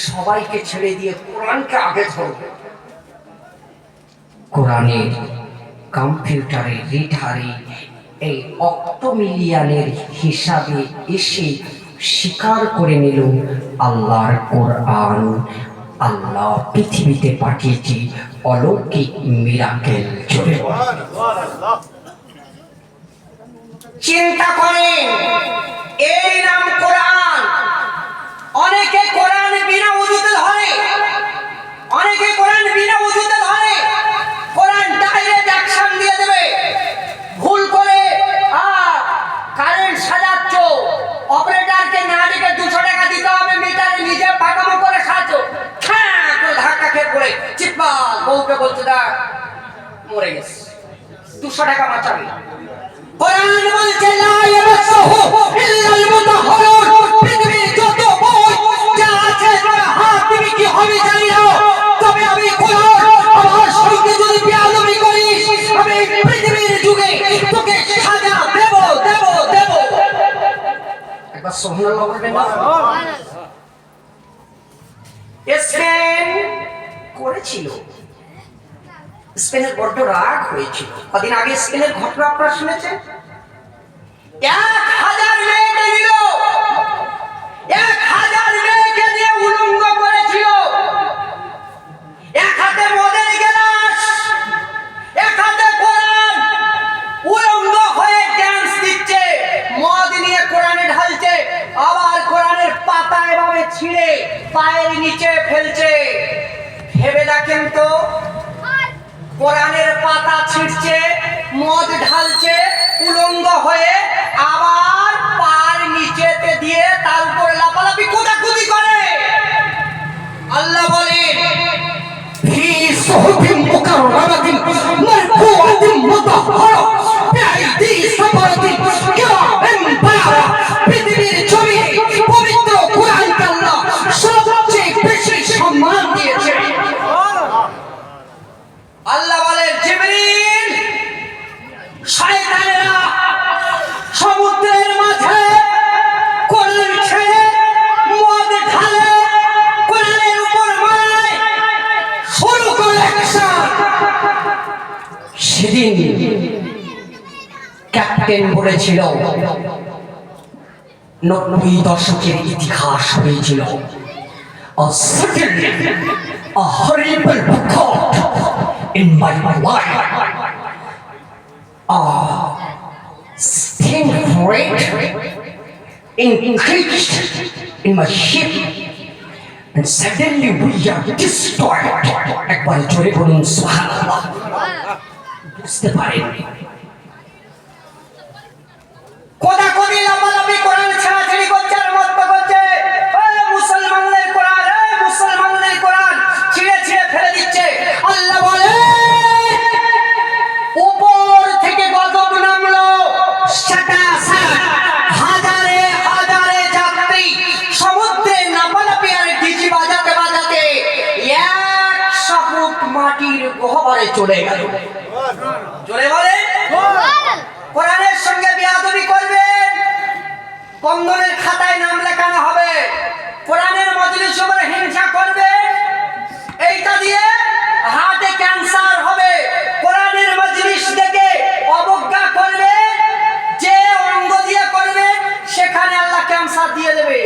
সবাইকে ছেড়ে দিয়ে কোরআনকে আগে ধরবে। কোরআনের কম্পিউটারে রিডারে এই অক্টোমিলিয়নের হিসাবে এসে স্বীকার করে নিল আল্লাহর কোরআন আল্লাহ পৃথিবীতে পাঠিয়েছে অলৌকিক মিরাকেল। জোরে চিন্তা করেন, এই নাম কোরআন। অনেকে কোরআন বিনা ওযুতে ধরে, অনেকে কোরআন বিনা ওযুতে ধরে, কোরআন ডাইরেক্ট অ্যাকশন দিয়ে দেবে। ভুল করে কারেন্ট সাজাচ্ছ, অপারেটরকে না ডেকে 200 টাকা দিতে হবে মিটারে, নিজে পাকামো করে সাজো, ধাক্কা খেয়ে পড়ে চিৎকার, বউকে বলছে দা মরে গেছে। 200 টাকা বাঁচাবে। কোরআন বলছে লা ইয়ামাসসুহু ইল্লাল মুতাহহারুন, পৃথিবীর যত বই যা আছে তার হাত দিবি কি হবে জানি না, তবে আমি কোরআন আমার সঙ্গে যদি বেয়াদবি করিস আমি পৃথিবীর যুগে তোকে সাজা দেব দেব দেব। একবার সুবহানাল্লাহ বলবেন না? স্পেন করেছিল, স্পেনের বড্ড রাগ হয়েছিল। কদিন আগে স্পেনের ঘটনা আপনারা শুনেছেন? 1000 মেয়েকে নিল, 1000 মেয়েকে দিয়ে উলঙ্গ করেছিল। এক হাতে মদের গ্লাস, এক হাতে কোরআন, উলঙ্গ হয়ে ডান্স দিচ্ছে, মদ নিয়ে কোরআনে ঢালছে, আবার কোরআনের পাতা এভাবে ছিঁড়ে পায়ের নিচে ফেলছে। ভেবে দেখেন তো, কোরআনের পাতা ছিঁড়ছে, মদ ঢালছে, উলঙ্গ হয়ে আবার পার নিচেতে দিয়ে তার উপরে লাফালাফি কোদাকুদি করে। আল্লাহ বলেন ফি সুহুফিন মুকাররামাতিন মারফুআতিন মুতাহহারা বিআইদি সাফারাতিন কিরামিন বারারা। পৃথিবীর জমিনে পবিত্র কোরআনকে আল্লাহ সবচেয়ে বেশি সম্মান দিয়েছে। আল্লাহ বলেন জিবরিল, শয়তানেরা সমুদ্রের মাঝে কোরআন ছেড়ে মদ ঢালে, কোরআনের উপর মারায় শুরু করে অ্যাকশন। সেদিন ক্যাপ্টেন বলেছিল 90 দশকের ইতিহাস হয়েছিল। A horrible record in my life. Steam rate increased in my ship, and suddenly we are destroyed. একবার জোরে বলুন সুবহানাল্লাহ। বুঝতে পারেননি, কোদাকুদি লাফালাফি কোরআন ছাড়াছাড়ি করছে আর মত করছে। মুসলমানদের কোরআন, মুসলমানদের কোরআন ছিঁড়ে ছিঁড়ে ফেলে দিচ্ছে। আল্লাহ বলে উপর থেকে গজব নামলো, হাজারে হাজারে যাত্রী সমুদ্রে লাফালাফি আর ডিজি বাজাতে বাজাতে 100 ফুট মাটির গহ্বরে চলে গেল। চলে বলে কোরআনের সঙ্গে বেয়াদবি করবেন, বন্ধনের খাতায় নাম লেখানো হবে। কোরআনের মজলিস উপরে হিংসা করবে, এইটা দিয়ে হার্টে ক্যান্সার হবে। কোরআনের মজলিস দেখে অবজ্ঞা করবে, যে অঙ্গ দিয়ে করবে সেখানে আল্লাহ ক্যান্সার দিয়ে দেবে।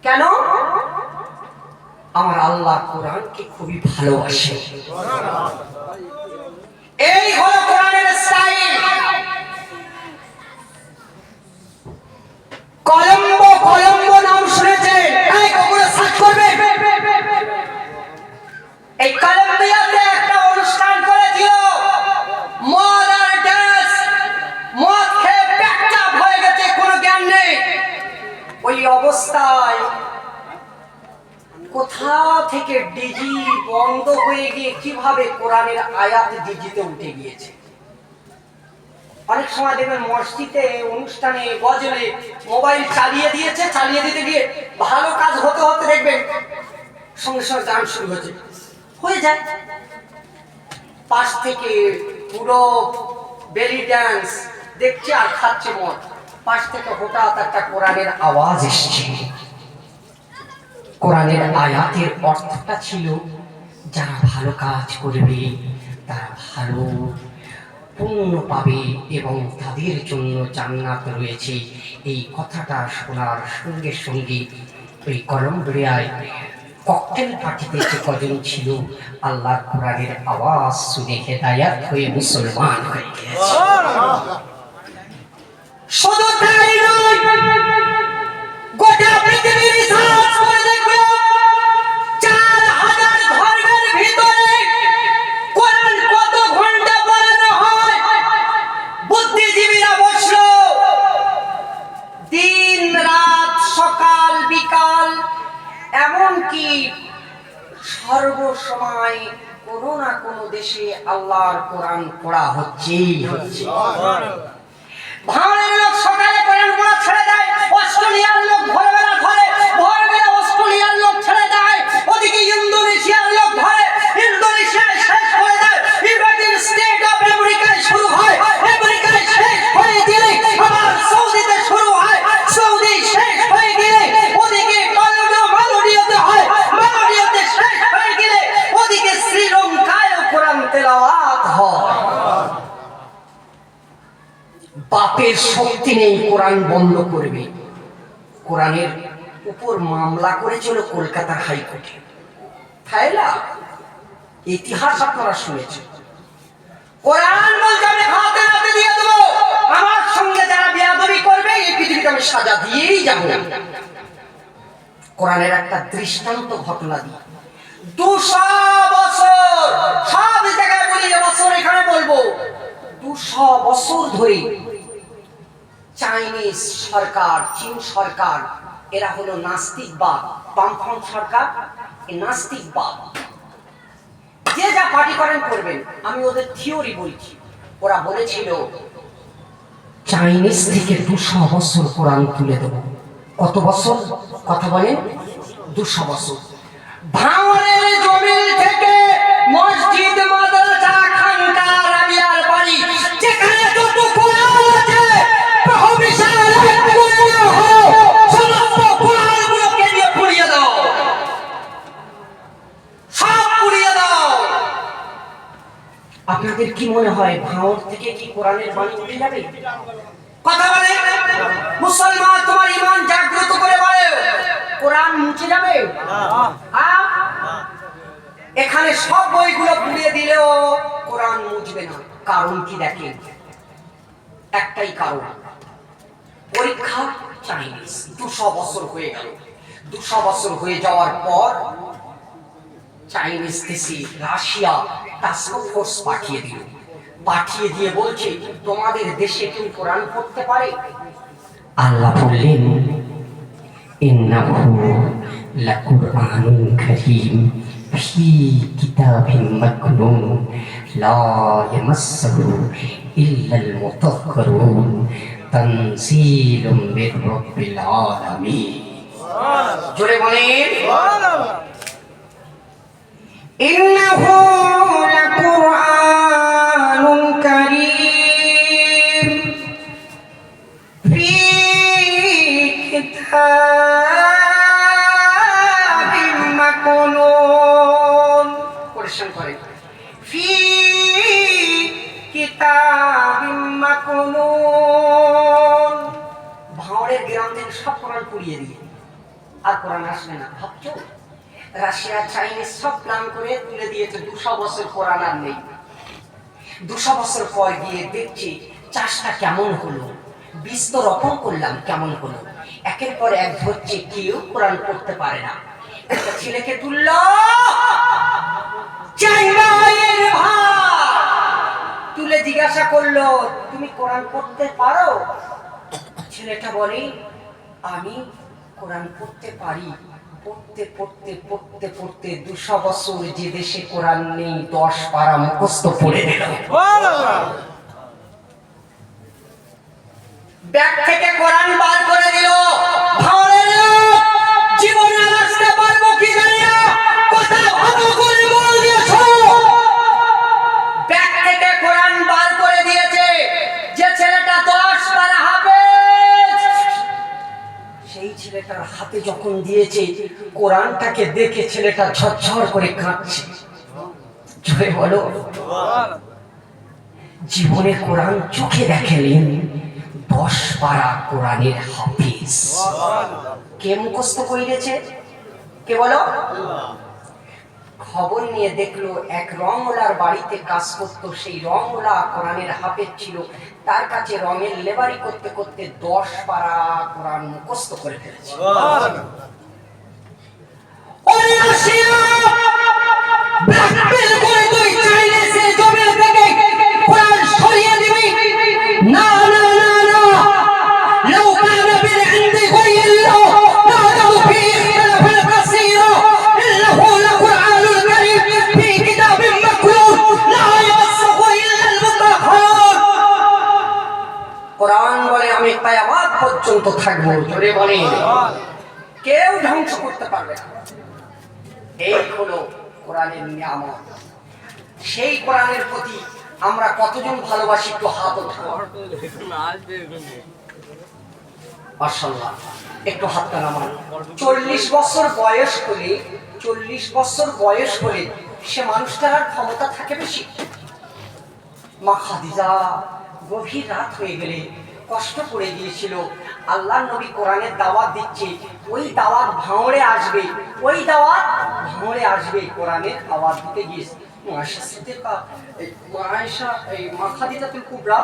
কেন? আমার আল্লাহ কোরআনকে খুবই ভালোবাসে। এই হলো কোরআনের স্টাইল। কলম্বো, কলম্বো নাম শুনেছেন? এই কখনো সার্চ করবে। এই কলম্বিয়াতে একটা অনুষ্ঠান করেছিল, মদ আর ড্যান্স। মদ খেয়ে পেটটা হয়ে গেছে, কোনো জ্ঞান নেই। ওই অবস্থায় কোথা থেকে ডিজি বন্ধ হয়ে গিয়ে কিভাবে কোরআনের আয়াত ডিজিতে উঠে গিয়েছে। অনেক সময় দেখবেন মসজিদে অনুষ্ঠানে গজলে মোবাইল চালিয়ে দিয়েছে, চালিয়ে দিতে গিয়ে ভালো কাজ হতে হতে দেখবেন সঙ্গে সঙ্গে গান শুরু হয়ে যায়। পাশ থেকে পুরো বেলি ড্যান্স দেখছে আর খাচ্ছে মদ। পাশ থেকে হঠাৎ একটা কোরআনের আওয়াজ এসছে। কোরআনের আয়াতের অর্থটা ছিল যারা ভালো কাজ করবে তারা ভালো পুণ্য পাবে এবং তাদের জন্য জান্নাত রয়েছে। এই কথাটা শোনার সঙ্গে সঙ্গে ওই কলম্বিয়ায় ককটেল পার্টিতে যে কজন ছিল আল্লাহর কোরআনের আওয়াজ শুনে হেদায়াত হয়ে মুসলমান হয়ে গেছে। শুধু তাই নয়, গোটা পৃথিবীর ইতিহাস করে দেখবেন 4000 ধর্মের ভিতরে কোরআন কত ঘন্টা পড়ানো হয়। বুদ্ধিজীবীরা বসলো দিন রাত, সকাল বিকাল, এমনকি সর্বসময় কোনো না কোনো দেশে আল্লাহর কোরআন পড়া হচ্ছেই হচ্ছে। ভারতের লোক সকালে কোরআন পড়া ছেড়ে দেয়, অস্ট্রেলিয়ার লোক ভোরবেলা ধরে, ভোরবেলা অস্ট্রেলিয়ার লোক ছেড়ে দেয়, ওদিকে ইন্দোনেশিয়ার লোক ধরে, ইন্দোনেশিয়ায় শেষ করে দেয়, ইউনাইটেড স্টেট অফ আমেরিকায় শুরু হয়, আমেরিকায় শেষ হয়ে গেলে আবার সৌদিতে শুরু হয়, সৌদি শেষ হয়ে গেলে ওদিকে মালদ্বীপে হয়, মালদ্বীপে শেষ হয়ে গেলে ওদিকে শ্রীলঙ্কায় কোরআন তেলাওয়াত হয়। বাপের শক্তি নেই কোরআন বন্ধ করবে। কোরআনের উপর মামলা করেছিল কলকাতার হাইকোর্টে। ফাইলা ইতিহাস আপনারা শুনেছেন। কোরআন বলছে আমি হাতে হাতে দিয়ে দেবো, আমার সঙ্গে যারা বেয়াদবি করবে এই পৃথিবীতে আমি সাজা দিয়েই যাব। কোরআনের একটা দৃষ্টান্ত ঘটনা দিই। 200 বছর, সব জায়গায় বলি বছর, এখানে বলবো 200 বছর ধরে চাইনিজ সরকার, চীন সরকার, এরা হলো নাস্তিকবাদ। বামফ্রন্ট সরকার এই নাস্তিকবাদ, যে যা পার্টি করেন করবেন, আমি ওদের থিওরি বলছি। ওরা বলেছিল চাইনিজ থেকে 200 বছর কোরআন তুলে দেব। কত বছর কথা বলেন? 200 বছর। ভাঙনের জমিন থেকে মসজিদ, মাদ্রাসা, খানকা, রাবিয়ার বাড়ি, যেখানে যত কোরআন আছে সমস্ত কোরআনগুলোকে দিয়ে পুড়িয়ে দাও, সব পুড়িয়ে দাও। আপনাদের কি মনে হয় ভাঙর থেকে কি কোরআনের বাণী উঠে যাবে? কথা বলে মুসলমান, তোমার ঈমান জাগ্রত করে বলে কোরআন মুছে যাবে? এখানে সব বইগুলো পুড়িয়ে দিলেও কোরআন মুছবে না। কারণ কি দেখেন, একটাই কারণ, পরীক্ষা চাইনিজ। 200 বছর হয়ে গেল। 200 বছর হয়ে যাওয়ার পর চাইনিজ দেশে রাশিয়া টাস্ক ফোর্স পাঠিয়ে দিল, পাঠিয়ে দিয়ে বলছে তোমাদের দেশে কেউ কোরআন পড়তে পারে? আল্লাহ বললেন ইন্নাহু লাকুরআনুন কারীম ফি কিতাবিন মাকনুন লা ইয়ামাসসুহু ইল্লাল মুতাহহারুন তানজিলুম মির রাব্বিল আলামিন। জোরে বলেন ইন্নাহু লাকুরআনুন কারীম ফি কিতাবিন মাকনুন। পরিশ্রম করে ফি কিতাবিন মাকনুন। ভাঁড়ের গ্রাম থেকে সব কোরআন পুড়িয়ে দিয়ে আর কোরআন আসবে না। ভাবছো রাশিয়া, চাইনিজ সব প্ল্যান করে তুলে দিয়েছে। 200 বছর কোরআন আর নেই। 200 বছর পর গিয়ে দেখছি চাষটা কেমন হলো, বীজ তো রোপণ করলাম, কেমন হলো। একের পর এক ধরছে, কেউ কোরআন পড়তে পারে না। একটা ছেলেকে তুলল, তুলে জিজ্ঞাসা করলো তুমি কোরআন পড়তে পারো? ছেলেটা বলে আমি কোরআন পড়তে পারি। পড়তে পড়তে পড়তে পড়তে 200 বছর যে দেশে কোরআন নেই 10 পারা মুখস্থ পড়ে দিল। ব্যাগ থেকে কোরআন বার করে দিল। জীবনে আসতে পারবো কি জানি না, কথা ভালো করে বল দিয়েছো। ব্যাগ থেকে কোরআন বার করে দিয়েছে। যে ছেলেটা 10 পারা হাফেজ, সেই ছেলেটার হাতে যখন দিয়েছে, কোরআনটাকে দেখে ছেলেটা ঝরঝর করে কাঁদছে। জোরে বলো। জীবনে কোরআন চোখে দেখেলেন, 10 পারা কোরআনের হাফেজ। কে মুখস্থ করেছে? কে বলো? খবর নিয়ে দেখলো এক রংওয়ালার বাড়িতে কাজ করতো, সেই রংওয়ালা কোরআনের হাফেজ ছিল। তার কাছে রঙের লেবারি করতে করতে 10 পারা কোরআন মুখস্থ করে ফেলেছে। না না না না, لو كان من عند غير الله لوجدوا فيه اختلافا كثيرا انه لقرآن كريم في كتاب কিয়ামত পর্যন্ত থাকবো। জোরে বলেন, কেউ ধ্বংস করতে পারবে না। এই হলো কোরআনের নিয়ামত। সেই কোরআনের প্রতি আমরা কতজন ভালোবাসি একটু হাত ওঠান। মাশাআল্লাহ, একটু হাতটা নামান। 40 বছর বয়স হলে 40 বছর বয়স হলে সে মানুষটার আর ক্ষমতা থাকে বেশি? মা খাদিজা গভীর রাত হয়ে গেলে কষ্ট করে গিয়েছিল। আল্লাহ নবী কোরআনের দাওয়াত দিচ্ছে, ওই দাওয়াত ভাঁড়ে আসবে, ওই দাওয়াত ভাঁড়ে আসবে। কোরআনের দাওয়াত দিতে গিয়েছে মায়েশা সিদ্দিকা, মায়েশা এই মা খাদিজাতুল কুবরা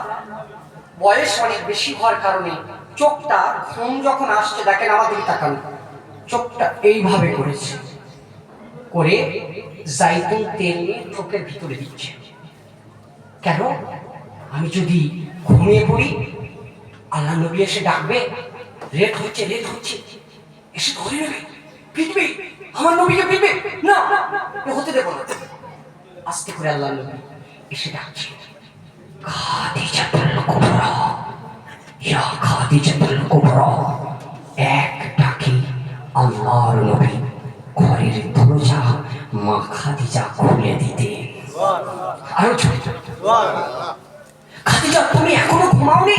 বয়স অনেক বেশি হওয়ার কারণে চোখটা ঘুম যখন আসছে, দেখেন আমার দিকে তাকান, চোখটা এইভাবে করেছে, করে জাইতুন তেল নিয়ে চোখের ভিতরে দিচ্ছে। কেন? আমি যদি ঘুমিয়ে পড়ি, আল্লাহ নবী এসে ডাকবে, লেট হচ্ছে এসে ধরে নেবে, পিটবে, আমার নবীকে পিটবে না, হতে দেবো না। আস্তে করে আল্লাহ নবী এসে ডাকছে, খাদিজাতুল কুবরা, ইয়া খাদিজাতুল কুবরা। এক ডাকে আল্লাহর নবী ঘরের দরজা মা খাদিজা খুলে দিতেন। আরো ছোট, খাদিজা তুমি এখনো ঘুমাওনি?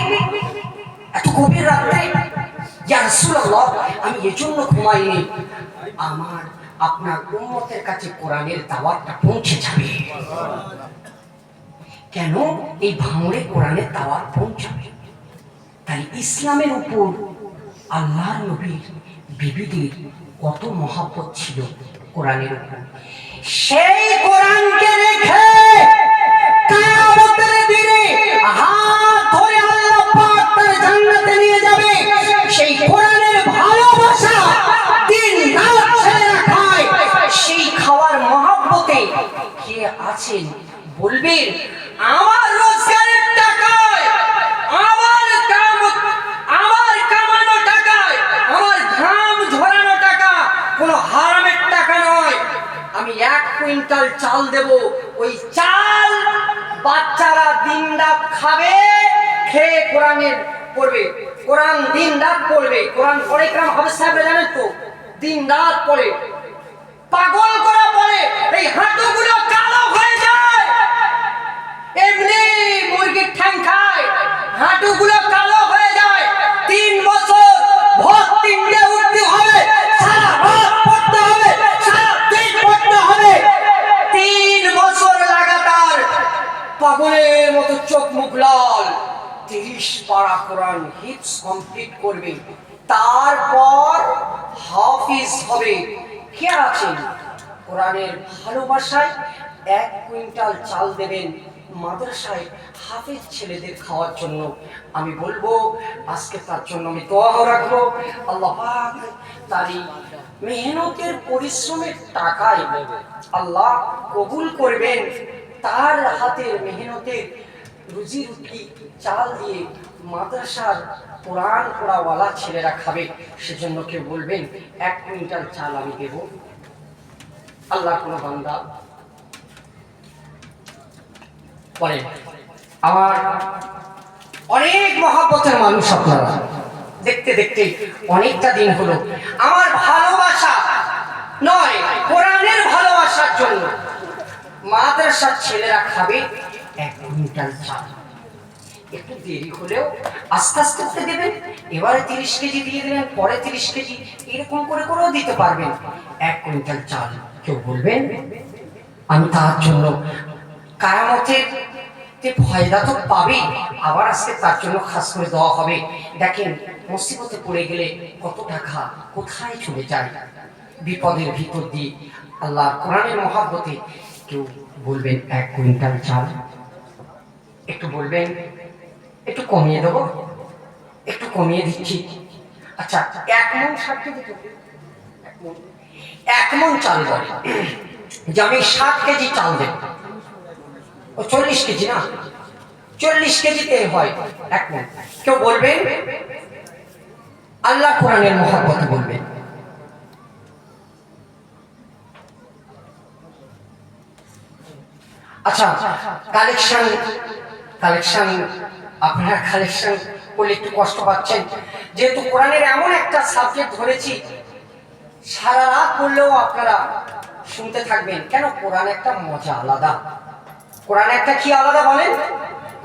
এত গভীর রাতে? ইয়া রাসূলুল্লাহ, আমি এজন্য ঘুমাইনি, আমার আপনার উম্মতের কাছে কোরআনের দাওয়াতটা পৌঁছে যাবে। কেন? এই ভাঙড়ে কোরআনের দাওয়াত পৌঁছাবে। তাই ইসলামের উপর আল্লাহর নবীর বিবিদের কত মহব্বত ছিল কোরআনের উপর। সেই কোরআনকে রেখে কিয়ামতের দিনে হাত ধরে আল্লাহ পাক তার জান্নাতে নিয়ে যাবে। সেই কোরআনের ভালোবাসা দিন রাত ছেড়ে খায়, সেই খাওয়ার মহব্বতে কে আছেন বলবেন, আমার রোজগারের টাকায়, আমার কামানো টাকায়, আমার ঘাম ঝরানো টাকা, কোনো হারামের টাকা নয়। আমি 1 কুইন্টাল চাল দেব, ওই চাল বাচ্চারা দিনরাত খাবে, খেয়ে কোরআনের পড়বে, কোরআন দিনরাত পড়বে। কোরআন পড়ে কেরাম হবে সাহেব জানেন তো, দিনরাত পড়ে, পাগল করা পড়ে, এই হাঁটুগুলো কালো হয়ে যায়, এমনি মুরগির ঠ্যাং খায়, হাঁটুগুলো কালো হয়ে যায়। 3 বছর ভোর 3টে উঠতে হবে, সারা রাত পড়তে হবে, সারা দিন পড়তে হবে। 3 বছর লাগাতার পাগলের মতো চোখ মুখ লাল, 30 পারা কোরআন হিফজ কমপ্লিট করবে, তারপর হাফিজ হবে। কে আছেন কোরআনের ভালোবাসায় 1 কুইন্টাল চাল দেবেন মাদ্রাসায় হাফিজ ছেলেদের খাওয়ার জন্য? আমি বলবো আজকে তার জন্য আমি দোয়া রাখবো, আল্লাহ পাক তার এই মেহনতের পরিশ্রমের টাকায় আল্লাহ কবুল করবেন। তার হাতের মেহনতের রুজি রুটি চাল দিয়ে মাদ্রাসার কোরআন পড়াওয়ালা ছেলেরা খাবে। সেজন্য কেউ বলবেন 1 কুইন্টাল চাল আমি দেব। আল্লাহ কোনো বান্দা বলেন, আমার অনেক মহব্বতের মানুষ আপনারা, দেখতে দেখতে অনেকটা দিন হলো, আমার ভালোবাসা নয় কোরআনের ভালোবাসার জন্য মাদ্রাসার ছেলেরা খাবে 1 কুইন্টাল চাল। একটু দেরি হলেও আস্তে আস্তে করে দেবেন, এবারে 30 কেজি দিয়ে দিলেন, পরে 30 কেজি, এরকম করে করেও দিতে পারবেন। 1 কুইন্টাল চাল কেউ বলবেন আমি তার জন্য কিয়ামতের ফায়দা তো পাবে, আবার আজকে তার জন্য খাস করে দেওয়া হবে। দেখেন মুসিবতে পড়ে গেলে কত টাকা কোথায় চলে যায়, বিপদের ভিতর দিয়ে আল্লাহ কোরআনের মহব্বতে কেউ বলবেন 1 কুইন্টাল চাল, একটু বলবেন একটু কমিয়ে দেবো, একটু কমিয়ে দিচ্ছি। আচ্ছা 1 মণ 60 কেজি, 1 মণ চাল বলে যে আমি 60 কেজি চাল দেব, ও 40 কেজি না, 40 কেজিতে হয় 1 মণ। কেউ বলবেন আল্লাহ কোরআনের মহব্বতে বলবেন। আচ্ছা কালেকশন আপনারা কালেকশন করলে একটু কষ্ট পাচ্ছেন, যেহেতু কোরআনের এমন একটা সাবজেক্ট ধরেছি সারা রাত পড়লেও আপনারা শুনতে থাকবেন। কেন? কোরআন একটা মজা আলাদা। কোরআন একটা কি আলাদা বলেন?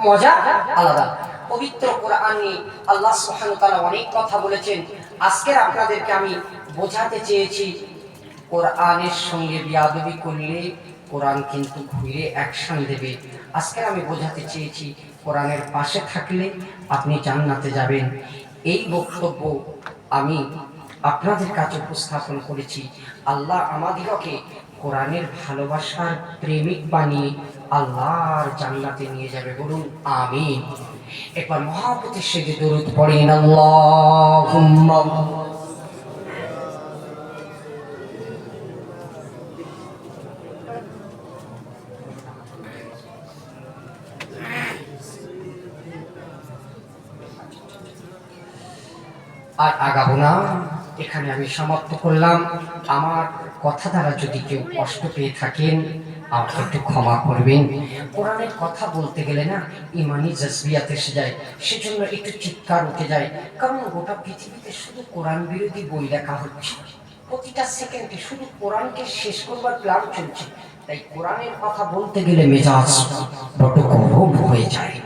মজা আলাদা। পবিত্র কোরআনে আল্লাহ সুবহানাহু ওয়া তাআলা অনেক কথা বলেছেন। আজকের আপনাদেরকে আমি বোঝাতে চেয়েছি কোরআনের সঙ্গে বিয়াদবি করলে কোরআন কিন্তু ঘুরে অ্যাকশন দেবে। আজকে আমি বোঝাতে চেয়েছি কোরআনের পাশে থাকলে আপনি জান্নাতে যাবেন। এই বক্তব্য আমি আপনাদের কাছে উপস্থাপন করেছি। আল্লাহ আমাদিগকে কোরআনের ভালোবাসার প্রেমিক বানিয়ে আল্লাহর জান্নাতে নিয়ে যাবে। বলুন আমিন। একবার মহব্বতের সাথে দরুদ পড়েন, আল্লাহুম্মা। আর আগাবো না, এখানে আমি সমাপ্ত করলাম। আমার কথা দ্বারা যদি কেউ কষ্ট পেয়ে থাকেন আমাকে একটু ক্ষমা করবেন। কোরআনের কথা বলতে গেলে না ইমানি জজবিয়াত এসে যায়, সেজন্য একটু চিৎকার উঠে যায়। কারণ গোটা পৃথিবীতে শুধু কোরআন বিরোধী বই লেখা হচ্ছে, প্রতিটা সেকেন্ডে শুধু কোরআনকে শেষ করবার প্ল্যান চলছে। তাই কোরআনের কথা বলতে গেলে মেজাজ বড় গরম হয়ে যায়।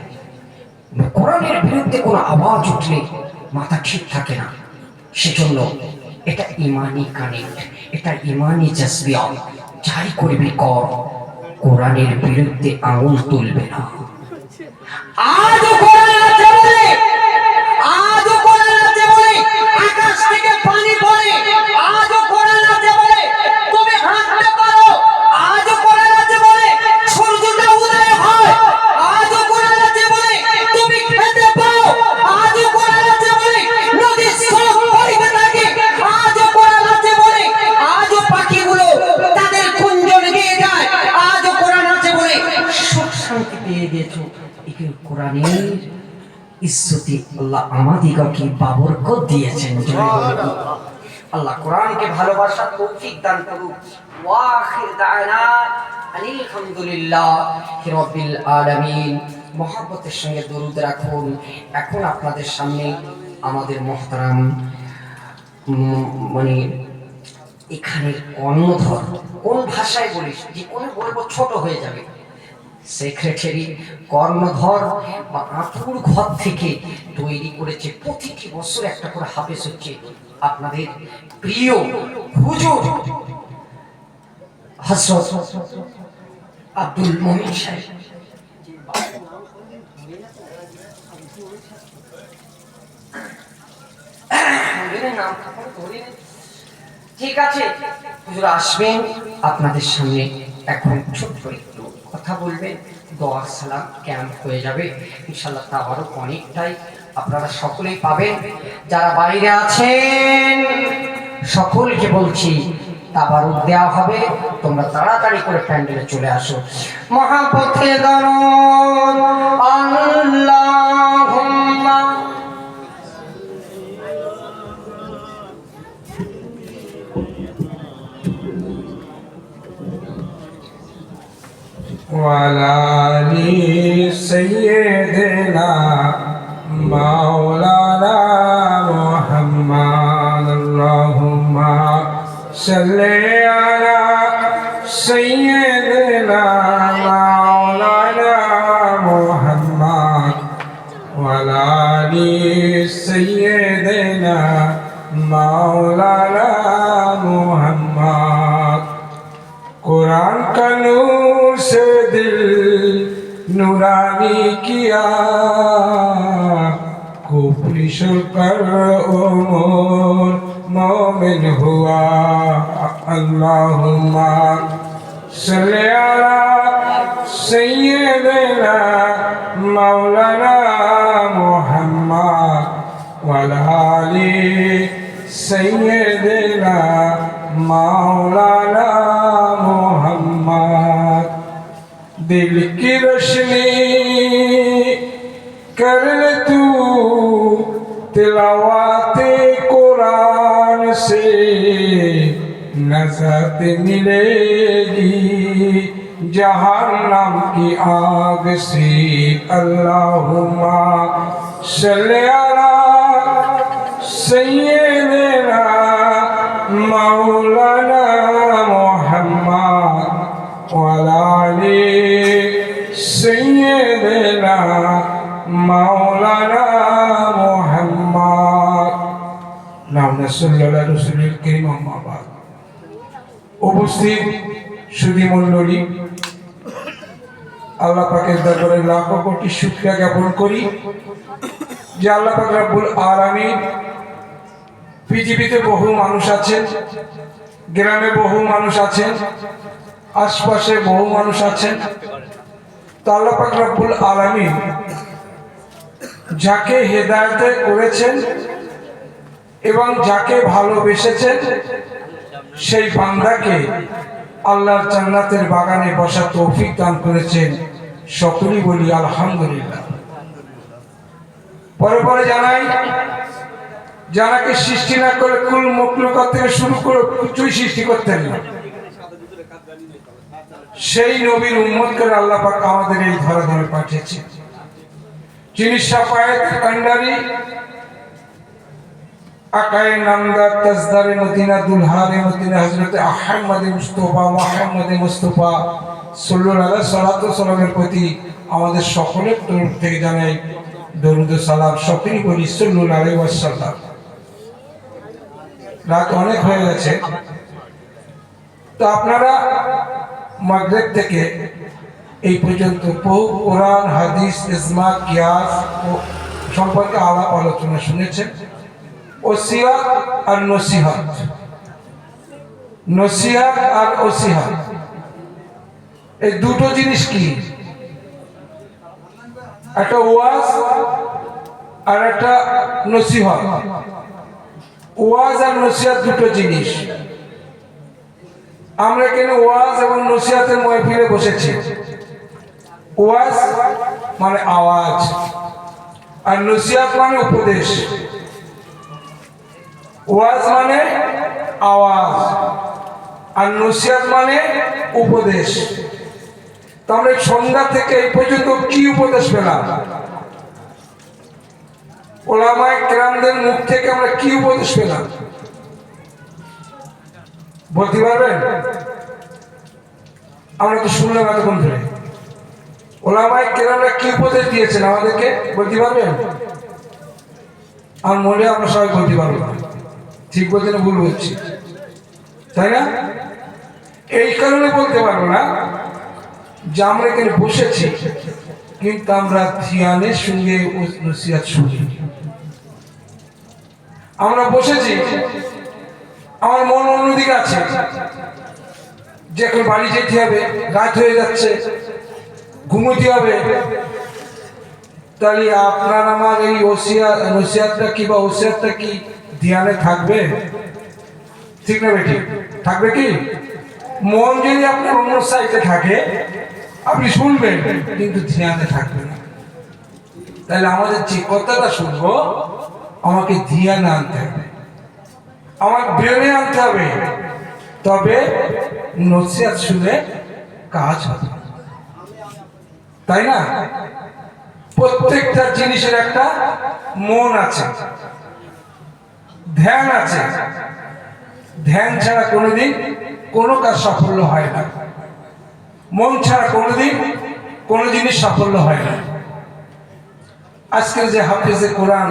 কোরআনের বিরুদ্ধে কোনো আওয়াজ উঠলে মাথা ঠিক থাকে না। সেজন্য এটা ইমানি কানেক্ট, এটা ইমানি জজবিয়া। যাই করবি কর, কোরআনের বিরুদ্ধে আঙুল তুলবে না। আজও কোরআন আছে বলে, আজও কোরআন আছে বলে আকাশ থেকে পানি পড়ে, আজও কোরআন আছে বলে তুমি হাঁটতে পারো, আজও কোরআন আছে বলে সূর্যটা উদয় হয়, আজও কোরআন আছে বলে তুমি খেতে পাও, আজও কোরআন আছে বলে নদীর স্রোত বইতে থাকে, আজও কোরআন আছে বলে আজও পাখিগুলো তাদের কুঞ্জন গেয়ে যায়, আজও কোরআন আছে বলে সুখ শান্তি পেয়ে গেছো। এই কোরআনের ইজ্জতি আল্লাহ আমাদিগকে বাবরকত দিয়েছেন। আল্লাহ কোরআনকে ভালোবাসার তৌফিক দান করুক। ওয়া আখির দাওয়ানা আলহামদুলিল্লাহি রাব্বিল আলামিন। মহব্বতের সঙ্গে দরুদ রাখুন। এখন আপনাদের সামনে আমাদের মুহতারাম মানে এখানের কর্ণধর, কোন ভাষায় বলিস যে কোনো বলবো ছোট হয়ে যাবে, সেক্রেটারি কর্ণধর বা আঁতুর ঘর থেকে তৈরি করেছে। প্রতিটি বছর একটা করে হাফেজ হচ্ছে। আপনাদের প্রিয় হুজুর হযরত আব্দুল মুমিন সাহেব। ঠিক আছে, হুজুর আসবেন আপনাদের সামনে। এখন ছোট্ট একটু কথা বলবেন, দোয়া সালাম ক্যাম্প হয়ে যাবে ইনশাআল্লাহ। তাবারক অনেকটাই আপনারা সকলেই পাবেন। যারা বাইরে আছেন সকলকে বলছি তাবারক দেওয়া হবে, তোমরা তাড়াতাড়ি করে প্যান্ডেলে চলে আসো। মহাপথে দরুদ আল্লাহুম্মা وعلى آل سيدنا مولانا محمد اللهم صل على سيدنا مولانا محمد وعلى آل سيدنا مولانا محمد कुरान का नूर से दिल नूरानी किया, कुफरिश पर उमर मोमिन हुआ। अल्लाहुम्मा सल्ली अला सय्यिदना मौलाना मुहम्मद वअला आलि सय्यिदना मौलाना मोहम्मद। दिल की रोशनी कर ले तू तिलावत कुरान से, नज़ात मिलेगी जहन्नम की आग से अल्लाहुम्मा सल्ली अला सय्यिदिना मौलाना मुहम्मद व अला आलि सय्यिदिना मौलाना मुहम्मद नाम साल्लाल्लाहु रसूलुल करीम अम्मा बाद। উপস্থিত সুধী মণ্ডলী, আল্লাহ পাকের দরবারে লাখো কোটি শুকরিয়া জ্ঞাপন করি যে আল্লাহ পাক রব্বুল আলামিন, পৃথিবীতে বহু মানুষ আছেন, গ্রামে বহু মানুষ আছেন, আশপাশে বহু মানুষ আছেন, তো আল্লাহ পাক রব্বুল আলামিন যাকে হেদায়েতে করেছেন এবং যাকে ভালোবেসেছেন সেই বান্দাকে আল্লাহর জান্নাতের বাগানে বসার তৌফিক দান করেছেন। সকলেই বলি আলহামদুলিল্লাহ। পরে পরে জানাই, যারাকে সৃষ্টি না করে কুল মখলুকাত থেকে শুরু করে কিছুই সৃষ্টি করতেন না, সেই নবীর উম্মত করে আল্লাহ পাক আমাদের এই ধরাধামে পাঠিয়েছেন, যিনি শাফায়েত কান্ডারি, আকায়ে নামদার, তাজদারে মদিনা, দুলহারে মদিনা, হযরতে আহমদে মুস্তাফা মুহাম্মদে মুস্তাফা সাল্লাল্লাহু আলাইহি সাল্লামের প্রতি আমাদের সকলের তরফ থেকে জানাই দরুদ ও সালাম। সকলেই বলি সাল্লাল্লাহু আলাইহি ওয়াসাল্লাম। রাত অনেক হয়ে গেছে, তো আপনারা মাগরিব থেকে এই পর্যন্ত বহু কোরআন, হাদিস, ইজমা, কিয়াস সম্পর্কে আলাপ আলোচনা শুনেছেন। ওসিয়াত আর নসিহত, নসিহত আর ওসিহত এই দুটো জিনিস কি? একটা ওয়াজ আর একটা নসিহত। ওয়াজ আর নসিহত দুটো জিনিস। আমরা এখানে ওয়াজ এবং নসিহতের মাহফিলে বসেছি। ওয়াজ মানে আওয়াজ আর নসিহত মানে উপদেশ। ওয়াজ মানে আওয়াজ আর নসিহত মানে উপদেশ। তো আমরা সন্ধ্যা থেকে এই পর্যন্ত কি উপদেশ পেলাম? ওলামায়ে কেরামদের মুখ থেকে আমরা কি উপদেশ পেলাম বলতে পারবেন? আমরা তো শুনলাম এতক্ষণ ধরে। ওলামায়ে কেরামরা কি উপদেশ দিয়েছেন আমাদেরকে বলতে পারবেন? আর মনে আমরা সবাই বলতে পারবো না, ঠিক বলছি না ভুল বলছি, তাই না? এই কারণে বলতে পারবো না যে আমরা এখানে বসেছি কিন্তু আমরা ধ্যানের সঙ্গে নসিহত শুনি। আমরা বসেছি, আমার মন অন্যদিকে আছে, যে এখন বাড়ি যেতে হবে, রাত হয়ে যাচ্ছে, ঘুমোতে হবে। তাহলে আপনার আমার এই নসিহতটা কি বা ওসিয়তটা কি ধ্যানে থাকবে? ঠিক না বেঠিক? থাকবে কি? মন যদি আপনার অন্য সাইডে থাকে আপনি শুনবেন কিন্তু ধ্যানে থাকবে না। তাহলে আমাদের যে কথাটা শুনবো আমাকে ধ্যানে আনতে হবে, আমার ব্রেনে আনতে হবে, তবে নসিহত শুনে কাজ হবে, তাই না? প্রত্যেকটা জিনিসের একটা মন আছে, ধ্যান আছে। ধ্যান ছাড়া কোনোদিন কোনো কাজ সাফল্য হয় না। মন ছাড়া কোনোদিন কোনো জিনিস সাফল্য হয় না। আজকের যে হাফেজে কোরআন,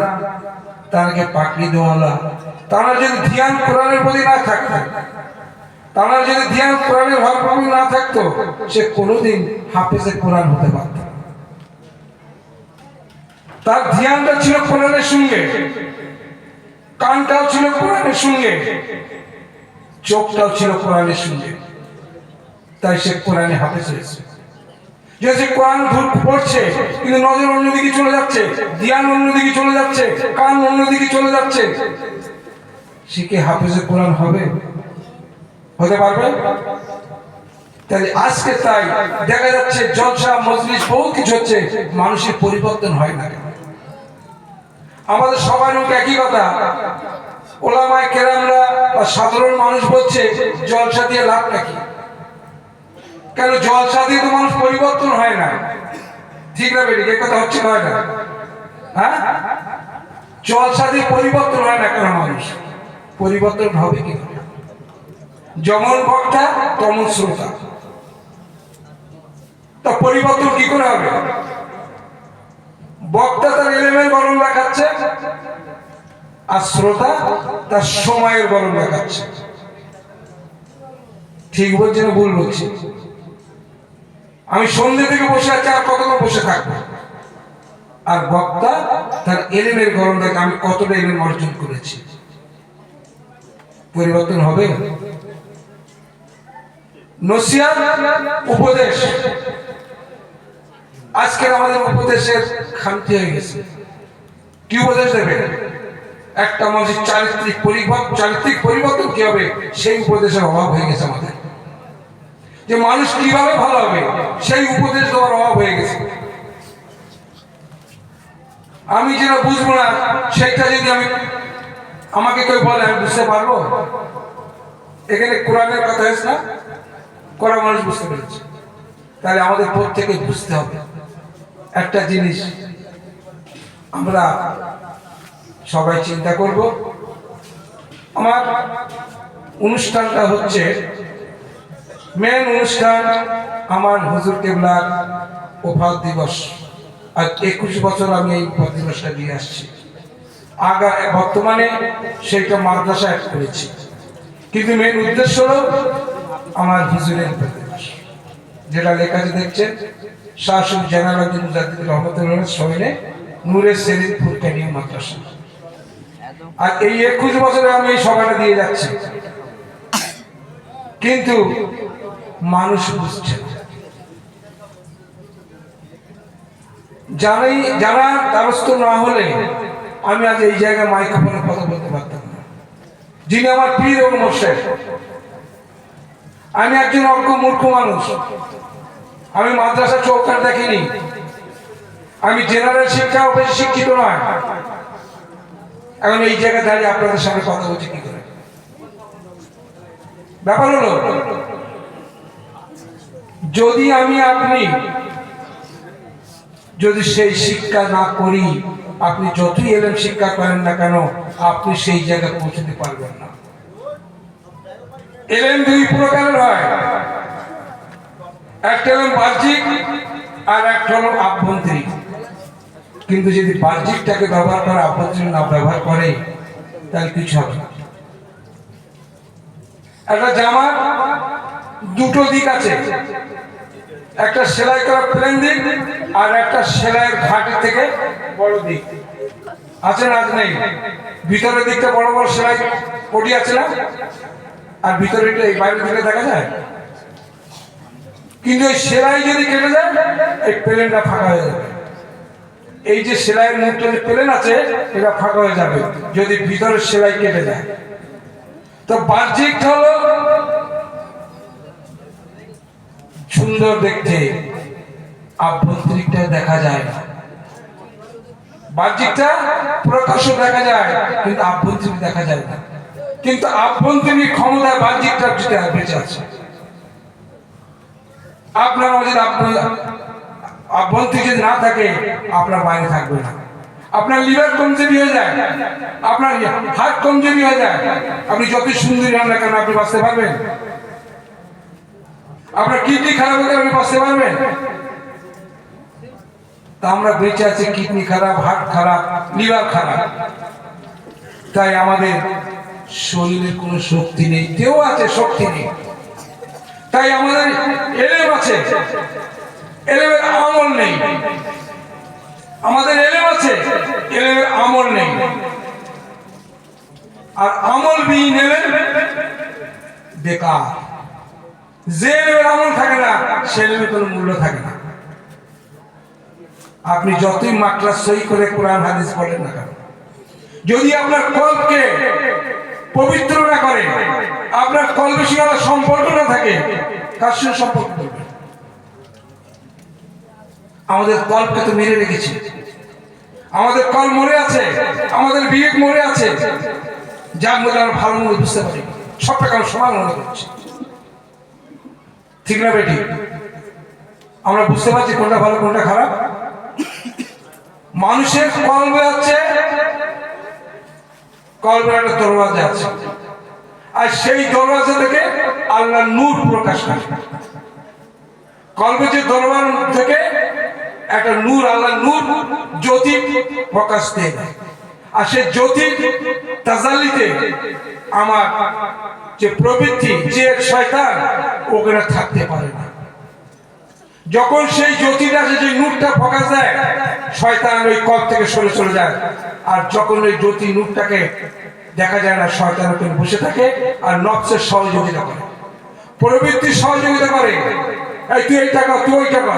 তাকে পাকড়ি দেওয়ালা, তারা যদি ধ্যান কোরআনের প্রতি না থাকতো, তারা যদি ধ্যান কোরআনের ভাবভাবে না থাকতো, সে কোনোদিন হাফেজে কোরআন হতে পারত। তার ধ্যানটা ছিল কোরআনের সঙ্গে, কানটাও ছিল কোরআনের সঙ্গে, চোখটাও ছিল কোরআনের সঙ্গে, তাই সে কোরআনে হাফেজ হয়েছে। যে সে কোরআন পড়ছে কিন্তু নজর অন্যদিকে চলে যাচ্ছে, ধ্যান অন্যদিকে চলে যাচ্ছে, কান অন্যদিকে চলে যাচ্ছে, সে কি হাফেজে কোরআন হবে? হতে পারবে? তাহলে আজকে তাই দেখা যাচ্ছে জলসা মজলিস বহু কিছু হচ্ছে, মানুষের পরিবর্তন হয় না। আমাদের সবার মুখে একই কথা, ওলামায়ে কেরামরা বা সাধারণ মানুষ বলছে জলসা দিয়ে লাভ নাকি? কেন জলসা দিয়ে তো মানুষ পরিবর্তন হয় না, ঠিক না বেটি? এ কথা হচ্ছে হয় না? হ্যাঁ, জলসা দিয়ে পরিবর্তন হয় না কেন? মানুষ পরিবর্তন হবে কি করে? যেমন বক্তা তেমন শ্রোতা, তা পরিবর্তন কি করে হবে? বক্তা তার এলেমের গরম দেখাচ্ছে, আর শ্রোতা তার সময়ের গরম দেখাচ্ছে। ঠিক বলছি না ভুল বলছি? আমি সন্ধ্যে থেকে বসে আছি, আর কতক্ষণ বসে থাকবো? আর বক্তা তার এলেমের গরম দেখে আমি কতটা এলেম অর্জন করেছি। পরিবর্তন হবে? নসিহত, উপদেশ, আজকের আমাদের উপদেশের খামতি হয়ে গেছে। কি উপদেশ দেবে? একটা মানুষের চারিত্রিক পরিবর্তন কি হবে সেই উপদেশের অভাব হয়ে গেছে আমাদের। যে মানুষ কিভাবে ভালো হবে সেই উপদেশ দেওয়ার অভাব হয়ে গেছে। আমি যেটা বুঝবো না সেটা যদি আমাকে কেউ বলে আমি বুঝতে পারবো? এখানে কোরআনের কথা হয়েছে না, কোরআন মানুষ বুঝতে পেরেছে। তাহলে আমাদের প্রত্যেকে বুঝতে হবে একটা জিনিস, আমরা সবাই চিন্তা করব। আমার অনুষ্ঠানটা হচ্ছে মেন অনুষ্ঠান, আমার হুজুর কেবলার ওফাত দিবস। আর 21 বছর আমি এই ওফাত দিবসটা দিয়ে আসছি। বর্তমানে সেইটা মাদ্রাসা অ্যাড করেছি, কিন্তু মেন উদ্দেশ্য হলো আমার হুজুরের ওফাত দিবস, যেটা লেখা আছে দেখছেন, শাহ জালালউদ্দিন মুজাদ্দিদ রহমতুল্লাহ সহিনে নূরে সেলিম ফুরকানিয়া মাদ্রাসা। আর এই 21 বছরে আমি এই সভাটা দিয়ে যাচ্ছি, কিন্তু মানুষ বুঝছে না। যারা দ্বারস্থ না হলে আমি আজ এই জায়গায় মাইক্রোফোনে কথা বলতে পারতাম না। যিনি আমার পীর ও মুর্শিদ। আমি একজন অজ্ঞ মূর্খ মানুষ, আমি মাদ্রাসা চৌকাঠ দেখিনি, আমি জেনারেল শিক্ষা বেশি শিক্ষিত নয়। এখন এই জায়গায় দাঁড়িয়ে আপনাদের সামনে কথা বলছি কি করে? ব্যাপার হলো, যদি আপনি যদি সেই শিক্ষা না করি, আপনি যতই এলেম শিক্ষা করেন না কেন, আপনি সেই জায়গায় পৌঁছতে পারবেন না। এলেম দুই প্রকারের হয়, একটা হলো বাহ্যিক আর একটা হলো আভ্যন্তরিক। কিন্তু যদি বাহ্যিকটাকে ব্যবহার করে আভ্যন্তরিক না ব্যবহার করে, তাহলে কিছু হবে না। একটা জামার দুটো দিক আছে, একটা সেলাই করা প্লেন দিক আর একটা সেলাইয়ের ঘাটি থেকে বড় দিক আছে না? আজ নেই। ভিতরের দিকটা বড় বড় সেলাই পটি আছে না, আর ভিতরে এই বাইরের দিকে দেখা যায়। কিন্তু এই সেলাই যদি কেটে যায়, এই প্লেনটা ফাঁকা হয়ে যাবে। এই যে সেলাইয়ের মুখটা যে প্লেন আছে, এটা ফাঁকা হয়ে যাবে যদি ভিতরের সেলাই কেটে যায়। তো বাহ্যিকটা হলো সুন্দর দেখতে, আভ্যন্তরিকটা দেখা যায় না। বাহ্যিকটা প্রকাশ্য দেখা যায়, কিন্তু আভ্যন্তরিক দেখা যায় না। কিন্তু আভ্যন্তরিক ক্ষমতায় বাহ্যিকটা বেঁচে আছে। আপনার যদি আভ্যন্তরিক যদি না থাকে, আপনার বাইরে থাকবে না। আপনার লিভার কমজোরি হয়ে যায়, আপনার হার্ট কমজোরি হয়ে যায়, আপনি যত সুন্দরী হন না কেন আপনি বাঁচতে পারবেন? আপনার কিডনি খারাপ হয়ে গেলে আপনি বাঁচতে পারবেন? তা আমরা বেঁচে আছি কিডনি খারাপ, হার্ট খারাপ, লিভার খারাপ। তাই আমাদের শরীরে কোনো শক্তি নেই, দেহ আছে শক্তি নেই। তাই আমাদের এলেম আছে, এলেমের আমল নেই। আমাদের এলেম আছে, এলেমের আমল নেই। আর আমল বিহীন এলেম বেকার। যে এলেমের আমল থাকে না, সে এলেমের কোনো মূল্য থাকে না। আপনি যতই মাকড়া সই করে কোরআন হাদিস পড়েন না কেন, যদি আপনার কল্পকে পবিত্র না করে, আপনার কল্পের সঙ্গে সম্পর্ক না থাকে, কার সঙ্গে সম্পর্ক করবে? আমাদের কল্পকে তো মেরে রেখেছি, আমাদের কল মরে আছে, আমাদের বিবেক মরে আছে, যার মধ্যে আমরা ভালো মনে বুঝতে পারি, সবটাকে আমরা সমান মনে করছি। ঠিক না বেটি? আমরা বুঝতে পারছি কোনটা ভালো কোনটা খারাপ। মানুষের কলবে হচ্ছে, কলবের একটা দরওয়াজা আছে, আর সেই দরওয়াজা থেকে আল্লাহর নূর প্রকাশ পায়। কলবে যে দরওয়াজা থেকে একটা নূর, আল্লাহর নূর জ্যোতি প্রকাশ দেয়, আর সেই জ্যোতি তাজাল্লিতে আমার যে প্রবৃত্তি, যে শয়তান ওখানে থাকতে পারে না। যখন সেই জ্যোতিটা, যে নূরটা প্রকাশ দেয়, শয়তান ওই কল থেকে সরে চলে যায়। আর যখন ওই জ্যোতি নূরটাকে দেখা যায় না, শয়তান ওখানে বসে থাকে আর নফসের সহযোগিতা করে, প্রবৃত্তির সহযোগিতা করে, এই তুই এই টাকা, তুই ওই টাকা,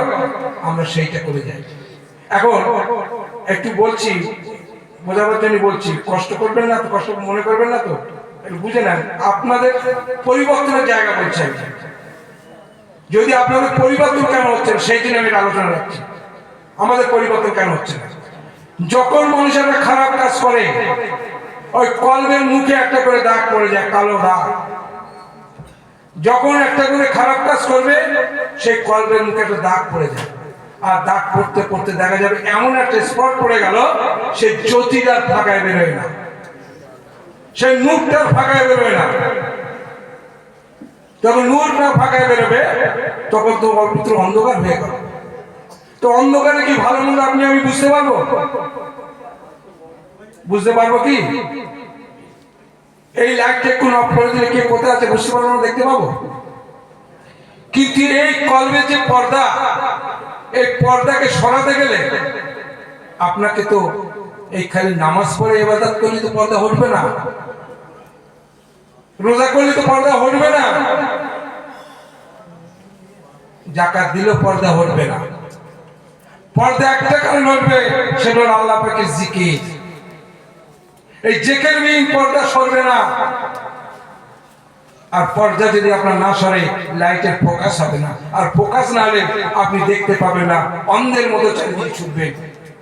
আমরা সেইটা করে যাই। এখন একটু বলছি, বোঝাবার জন্য বলছি, কষ্ট করবেন না তো, কষ্ট মনে করবেন না তো, একটু বুঝে নেন। আপনাদের পরিবর্তনের জায়গা বলছেন, যদি আপনাদের পরিবর্তন কেন হচ্ছে সেই জন্য আমি আলোচনা রাখছি। আমাদের পরিবর্তন কেন হচ্ছে না? যখন মানুষেরা খারাপ কাজ করে, ওই কলবের মুখে একটা করে দাগ পড়ে যায়, কালো দাগ। যখন একটা করে খারাপ কাজ করবে, সেই কলবের মুখে একটা দাগ পড়ে যায়, আর দাগ পড়তে পড়তে দেখা যাবে এমন একটা স্পট পড়ে গেল, সেই জ্যোতিটার ফাঁকায় বেরোয় না, সেই মুখটার ফাঁকায় বেরোয় না। যখন নূরটা ফাঁকায় বেরোবে, তখন তো অল্পত্র অন্ধকার হয়ে গেল। তো অন্ধকারে কি ভালো মন্দ আপনি আমি বুঝতে পারবো? বুঝতে পারবো কি? এই লাইটটা একটু অফ করে দিলে কে কোথায় আছে বুঝতে পারবো না, দেখতে পাবো। কিন্তু এই কলবে যে পর্দা, এই পর্দাকে সরাতে গেলে আপনাকে তো এই খালি নামাজ পড়ে ইবাদত করলে তো পর্দা হটবে না, রোজা করলে তো পর্দা হটবে না, যাকাত দিলেও পর্দা হটবে না। পর্দা একটা কারণ হটবে, সেটা হলো আল্লাহ পাকের জিকির। এই জিকির বিহীন পর্দা সরবে না। আর পর্দা যদি আপনার না সরে, লাইটের ফোকাস হবে না, আর ফোকাস না হলে আপনি দেখতে পাবেন না, অন্ধের মতো চারিদিকে ছুটবেন,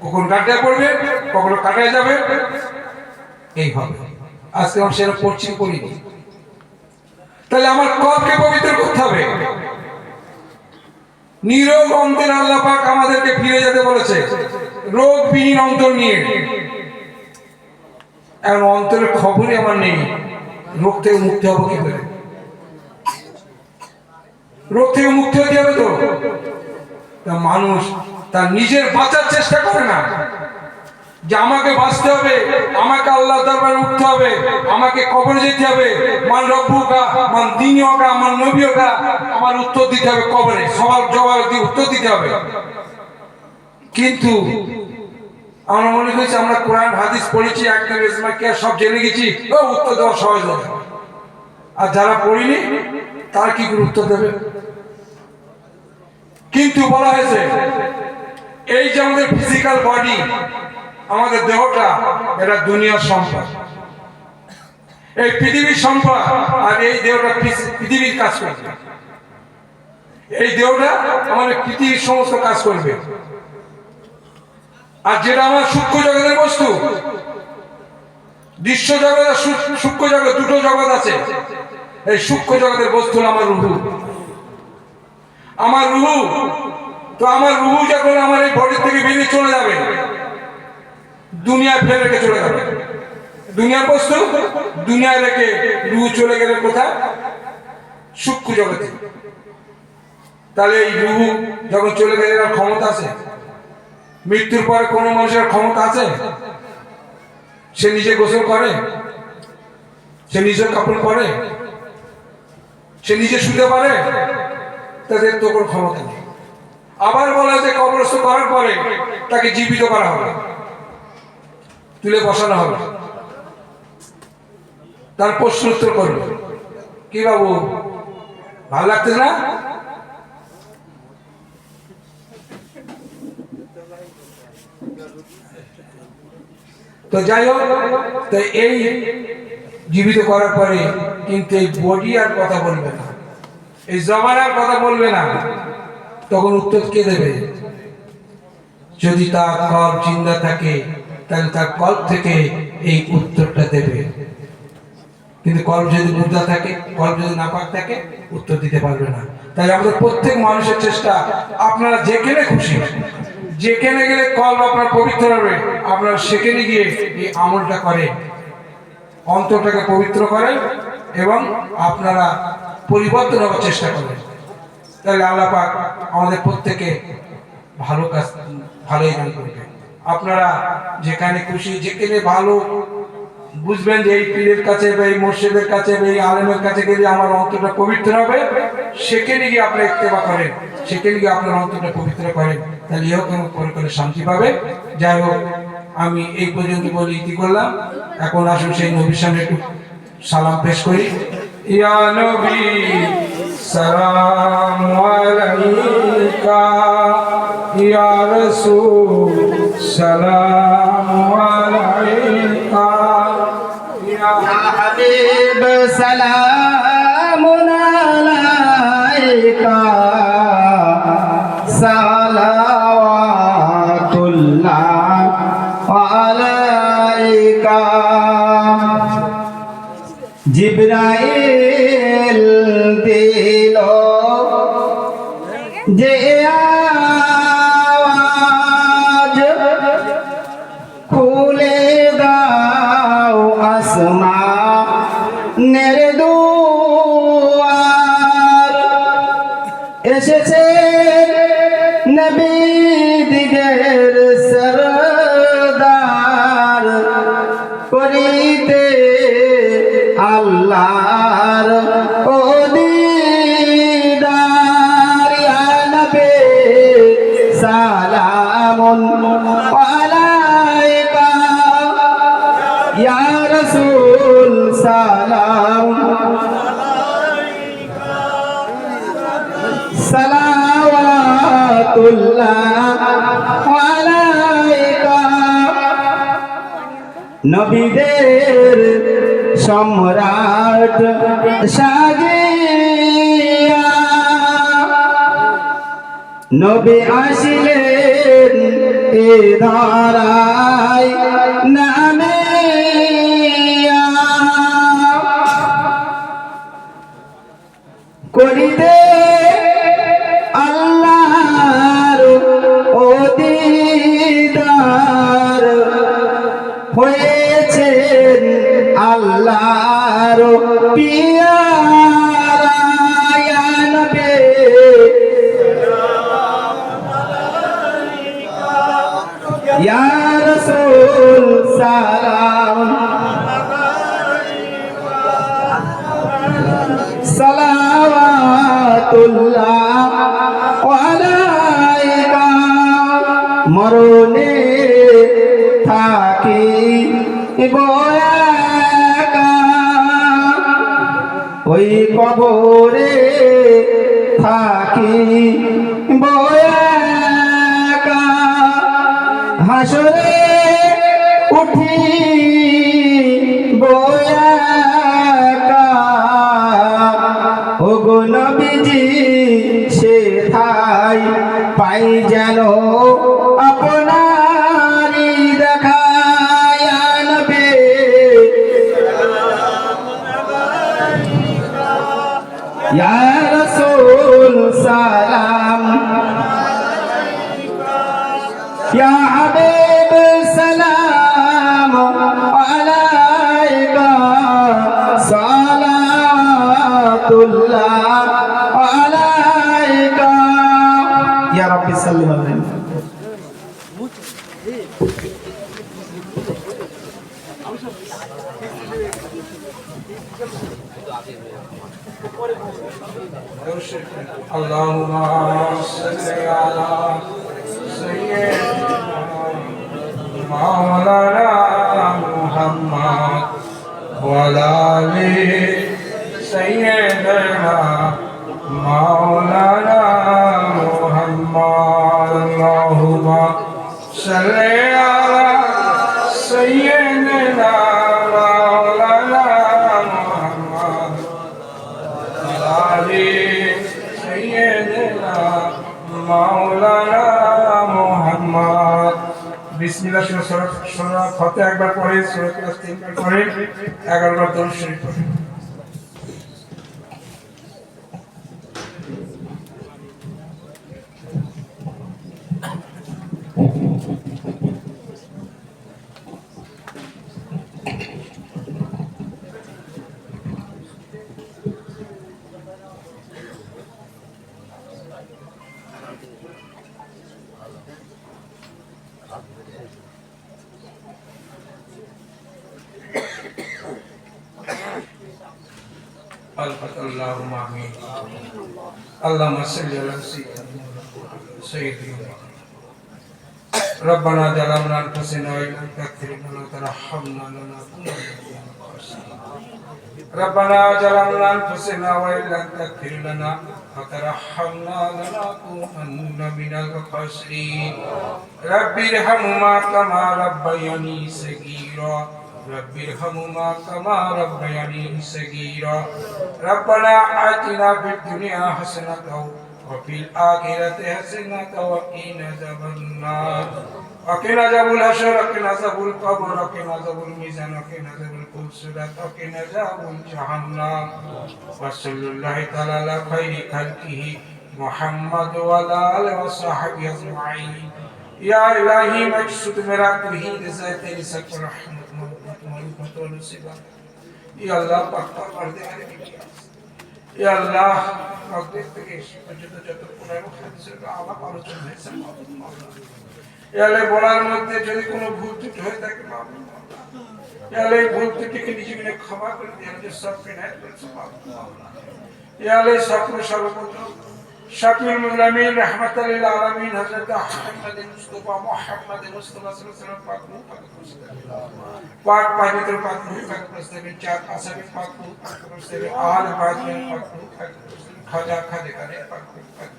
কখন কাটায় পড়বে, কখনো কাটায় যাবে, এই হবে। আজকে আমি সেটা পড়ছি করিনি। তাহলে আমার কলকে পবিত্র করতে হবে। নিরোগ অন্তর আল্লাহ পাক আমাদেরকে ফিরে যেতে বলেছে, রোগবিহীন অন্তর নিয়ে। এখন অন্তরের খবরই আমার নেই, রোগ থেকে মুক্তি হবো কি করে? রোগ থেকে মুক্তি হতে হবে তো। মানুষ তার নিজের বাঁচার চেষ্টা করে না, যে আমাকে বাঁচতে হবে, আমাকে আল্লাহ দরবারে উঠতে হবে, আমাকে কবরে যেতে হবে, মান রব্বুকা মান দীনুকা মান নবীকা, আমার উত্তর দিতে হবে কবরে, সবার জবাব দিয়ে উত্তর দিতে হবে। কিন্তু আমরা মনে করছি আমরা কোরআন হাদিস পড়েছি, একদম ইসমা কে সব জেনে গেছি, ও উত্তর দেওয়া সহজ হবে। আর যারা পড়িনি তারা কি করে উত্তর দেবে? কিন্তু বলা হয়েছে এই যে আমাদের ফিজিক্যাল বডি, আমাদের দেহটা, এটা দুনিয়ার সম্পদ, এই পৃথিবীর সম্পদ। আর এই দেহটা পৃথিবীর কাজ করবে, এই দেহটা আমাদের পৃথিবীর সমস্ত কাজ করবে। আর যেটা আমার সূক্ষ্ম জগতের বস্তু, দৃশ্য জগৎ আর সূক্ষ্ম জগৎ, দুটো জগৎ আছে। এই সূক্ষ্ম জগতের বস্তু হলো আমার রুহু। আমার রুহু, তো আমার রুহু যখন আমার এই বডি থেকে বেরিয়ে চলে যাবে, দুনিয়া ফেলে রেখে চলে যাবে, দুনিয়ার বস্তু দুনিয়ায় রেখে রুহু চলে গেলে কোথায়? সূক্ষ্ম জগতে। তাহলে এই রুহু যখন চলে গেলে এর ক্ষমতা আছে? মৃত্যুর পরে কোনো মানুষের ক্ষমতা আছে? সে নিজে গোসল করে, সে নিজের কাপড় পরে, সে নিজে শুতে পারে? তাদের তো কোনো ক্ষমতা নেই। আবার বলা যে কবরস্থ করার পরে তাকে জীবিত করা হবে, তুলে বসানো হবে, তার প্রশ্ন উত্তর করবে। কি বাবু, ভালো লাগছে না? তো যাই হোক, তো এই জীবিত করার পরে কিন্তু এই বডি আর কথা বলবে না, এই জবান আর কথা বলবে না। তখন উত্তর কে দেবে? যদি তার কল্প জিন্দা থাকে, তাহলে তার কল্প থেকে এই উত্তরটা দেবে। কিন্তু কল্প যদি মুর্দা থাকে, কল্প যদি নাপাক থাকে, উত্তর দিতে পারবে না। তাই আমাদের প্রত্যেক মানুষের চেষ্টা, আপনারা যেখানে খুশি, যেখানে গেলে কল আপনার পবিত্র হবে, আপনারা সেখানে গিয়ে এই আমলটা করেন, অন্তরটাকে পবিত্র করেন এবং আপনারা পরিবর্তন হওয়ার চেষ্টা করেন। তাহলে আল্লাহ পাক আমাদের প্রত্যেকে ভালোই গান করবে। আপনারা যেখানে খুশি, যেখানে ভালো বুঝবেন যে এই পীরের কাছে বা এই মসজিদের কাছে বা এই আলেমের কাছে গেলে আমার অন্তরটা পবিত্র হবে, সেখানে গিয়ে আপনি ইত্তেবা করেন, সেখানে গিয়ে আপনার অন্তরটা পবিত্র করেন, তাহলে ইহো করে করে শান্তি পাবে। যাই হোক, আমি এই পর্যন্ত বলে ইতি করলাম। এখন আসুন সেই নবীর সামনে একটু সালাম পেশ করি। ইয়া নবী সালাম আলাইকা, ইয়া রাসূল সালাম আলাইকা, ইয়া হাবিব সালামুন আলাইকা, সালাওয়াতুল্লাহ আলাইকা। জিবরাইল দিল যে আওয়াজ, খুলে দাও আসমানের দুয়ার। এসেছে নবী দিগের সরদার, করিতে আল্লাহর ও দিদার। ইয়া নবী সালামুন আলাইকা, ইয়া রাসূল সালাম সালাওয়াতুল্লাহ আলাইকা। নবীদের সম্রাট সাজিয়া নবী আসিলেন এ ধরায় নামিয়া, করিতে আল্লাহর ও দিদার। হয়েছেন আল্লাহর পিয়ারা। ইয়া নবী ইয়া রাসূল সালাম সালাওয়াতুল্লাহ আলাইকা। মরণে থাকি একা, ওই কবরে থাকি একা। হাসরে উঠি একা, ওগো নবীজি সে ঠাই পাই যেন আপনারি দেখা। ইয়া নবী ইয়া রাসূল সালাম, ইয়া হাবিব সালাম আলাইকা, সালাতুল্লাহ আলাইকা। ইয়া রাব্বি সাল্লি আলাইহি। আল্লাহুম্মা সাল্লি আলা সাইয়্যিদিনা মাওলানা মুহাম্মদ ওয়া আলা আলি সাইয়্যিদিনা মাওলানা মুহাম্মদ। আল্লাহুম্মা সাল্লি আলা সাইয়্যিদিনা মাওলানা মুহাম্মদ মাওলানা মুহাম্মদ। বিসমিল্লাহ সূরা ফাতিহা একবার পড়ে, সূরা ইখলাস তিনবার পড়ে, 11 বার দরুদ শরীফ পড়ে। الفتح اللهم آمين اللهم صل على سيدنا ربنا ظلمنا أنفسنا وإن لم تغفر لنا وترحمنا لنكونن من الخاسرين ربنا ظلمنا أنفسنا وإن لم تغفر لنا وترحمنا لنكونن من الخاسرين رب ارحمهما كما ربياني صغيرا رب ارحمهما كما ربياني صغيرا ربنا آتنا في الدنيا حسنة وفي الآخرة حسنة وقنا عذاب النار وقنا عذاب الحشر وقنا عذاب القبر وقنا عذاب الميزان وقنا عذاب الكفر وقنا عذاب جهنم وصلى الله تعالى على خير خلقه محمد وعلى آله وصحبه أجمعين يا إلهي مقصود میرا تجھی رضا تیری سب پر رحمت محبت و نصیبت یا اللہ پاک پردگار یا اللہ مقدس থেকে পর্যন্ত যত পুরানো হাদিসের আলাপ আলোচনা হয়েছে ইয়া আল্লাহ বলার মধ্যে যদি কোনো ভুল ত্রুটি হয়ে থাকে মাফ করুন ইয়া আল্লাহ ভুল ত্রুটিকে নিজে ক্ষমা করে দিন যে সব বিনায় করছে মাফ করুন ইয়া আল্লাহ সকল সর্বপ্রথম শাফিউল মুলামিন রাহমাতুল লিল আলামিন হযরত মুহাম্মদ মুস্তাফা সাল্লাল্লাহু আলাইহি ওয়াসাল্লাম পাক পবিত্র পাক পাক প্রস্তাবে চার আসামে পাক পাক প্রস্তাবে আল বাদে পাক পাক খাজা খাজে করে পাক পাক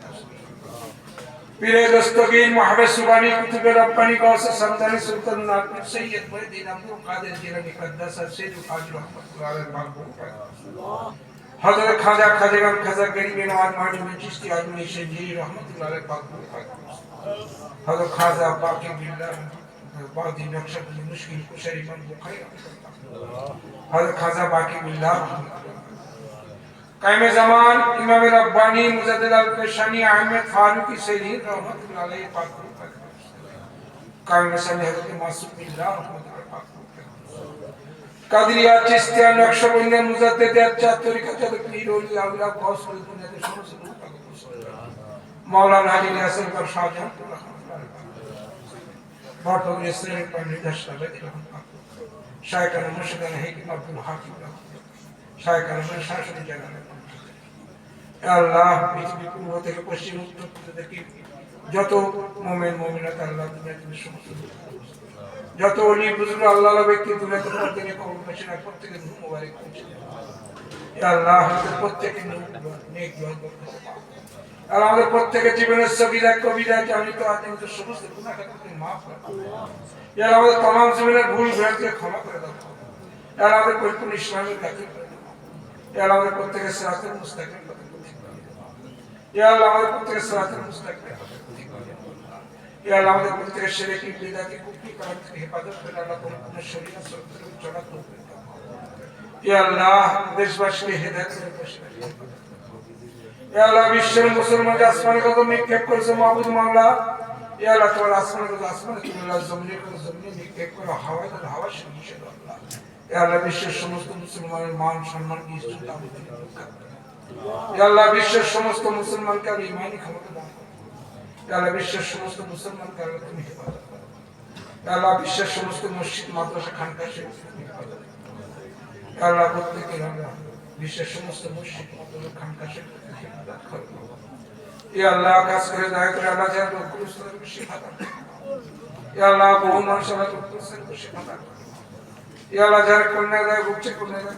পীরে দস্তগীর মুহাম্মদ সুবানি কুতুবে রব্বানি গৌস সামদানি সুলতান নাকিব সৈয়দ মুহিদ্দিন আব্দুল কাদের জিলানী কদ্দাস সৈয়দ কাজী রহমাতুল্লাহ আলাইহি পাক हज़रत खाजा खाजेगम खाजा गरीब नवाज मानी चिश्ती आजमी शेखी रहमतुल्लाह अलैह पाक हज़रत खाजा बाकी बिल्ला बादी नक्शद मुश्किल कुशरी मन बुखारी हज़रत खाजा बाकी बिल्ला कायम ज़मान इमाम रब्बानी मुजद्दिद अल-पेशानी अहमद फारूकी सैयद रहमतुल्लाह अलैह पाक कायम ज़मान हज़रत मासूम बिल्ला रहमतुल्लाह पाक কাদরিয়া চিশতিয়া নকশবন্দিয়া মুজাদ্দিদিয়া চাতুরিকা যত পীর ওলি আউলিয়া গৌসুল দুনিয়াতে সমস্ত মাওলানা আলী হাসান কর শাহজাহান বর্তমানে ইসলামিক পান্ডিত সাহেব শায়খানা মুর্শিদান হাকিম আব্দুল হাকিম শায়খানা শাসনী জানালে আল্লাহ পৃথিবী পূর্ব থেকে পশ্চিম উত্তর থেকে যত মুমিন মুমিনাত আল্লাহ দুনিয়াতে সমস্ত যত ওলি বুজুর্গ আল্লাহর ব্যক্তি তুলে তোমার দিনে কবুল করেছেন প্রত্যেকের রূহ মোবারক করেছেন ইয়া আল্লাহ আমাদের প্রত্যেকের নেক দোয়া করতে আর আমাদের প্রত্যেকের জীবনের সগীরা কবিরা জানিত আদিত সমস্ত গুনাহ খাতাকে maaf করে দাও ইয়া আল্লাহ আমাদের तमाम জীবনের ভুল ভ্রান্তিকে ক্ষমা করে দাও ইয়া আল্লাহ আমাদের পরিপূর্ণ ইসলামের দাখিল করে দাও ইয়া আল্লাহ আমাদের প্রত্যেকের সিরাতুল মুস্তাকিম ইয়া আল্লাহ আমাদের প্রত্যেকের সিরাতুল মুস্তাকিম ইয়া আল্লাহ আমাদের প্রত্যেকের শিরকি বিদআতি কুফরি কালাম থেকে হেফাজত করে আল্লাহ পরিপূর্ণ শরীয়ত সত্যের চলা করতে ইয়া আল্লাহ দেশবাসীকে হেদায়েত করে বসিয়ে ইয়া আল্লাহ বিশ্বের মুসলমানদের আসমানে কত নিক্ষেপ করেছে মাবুদ মাওলা ইয়া আল্লাহ তোমার আসমানে কত আসমানে তুমি আল্লাহ জমিনে কত জমিনে নিক্ষেপ করে হাওয়ায় কত হাওয়া শুনিয়ে দাও আল্লাহ ইয়া আল্লাহ বিশ্বের সমস্ত মুসলমানের মান সম্মান কি ইজ্জত আবরু ইয়া আল্লাহ বিশ্বের সমস্ত মুসলমানকে ঈমানি ক্ষমতা দান করো ইয়া আল্লাহ বিশ্বের সমস্ত মুসলমানকে আল্লাহ তুমি হেফাজত করো ইয়া আল্লাহ বিশ্বের সমস্ত মসজিদ মাদ্রাসা খানকা শেখ ইয়া আল্লাহ প্রত্যেকের আল্লাহ বিশ্বের সমস্ত মসজিদ মাদ্রাসা খানকা শেখ হেফাজত করো ইয়া আল্লাহ কাজ করে দয়া করে আল্লাহ যার রোগগ্রস্তদের শিফা দান করো ইয়া আল্লাহ বহু মানুষ আল্লাহ রোগগ্রস্তদের শিফা দান করো ইয়া আল্লাহ যার কন্যা দেয় বুঝছে কন্যা দেয়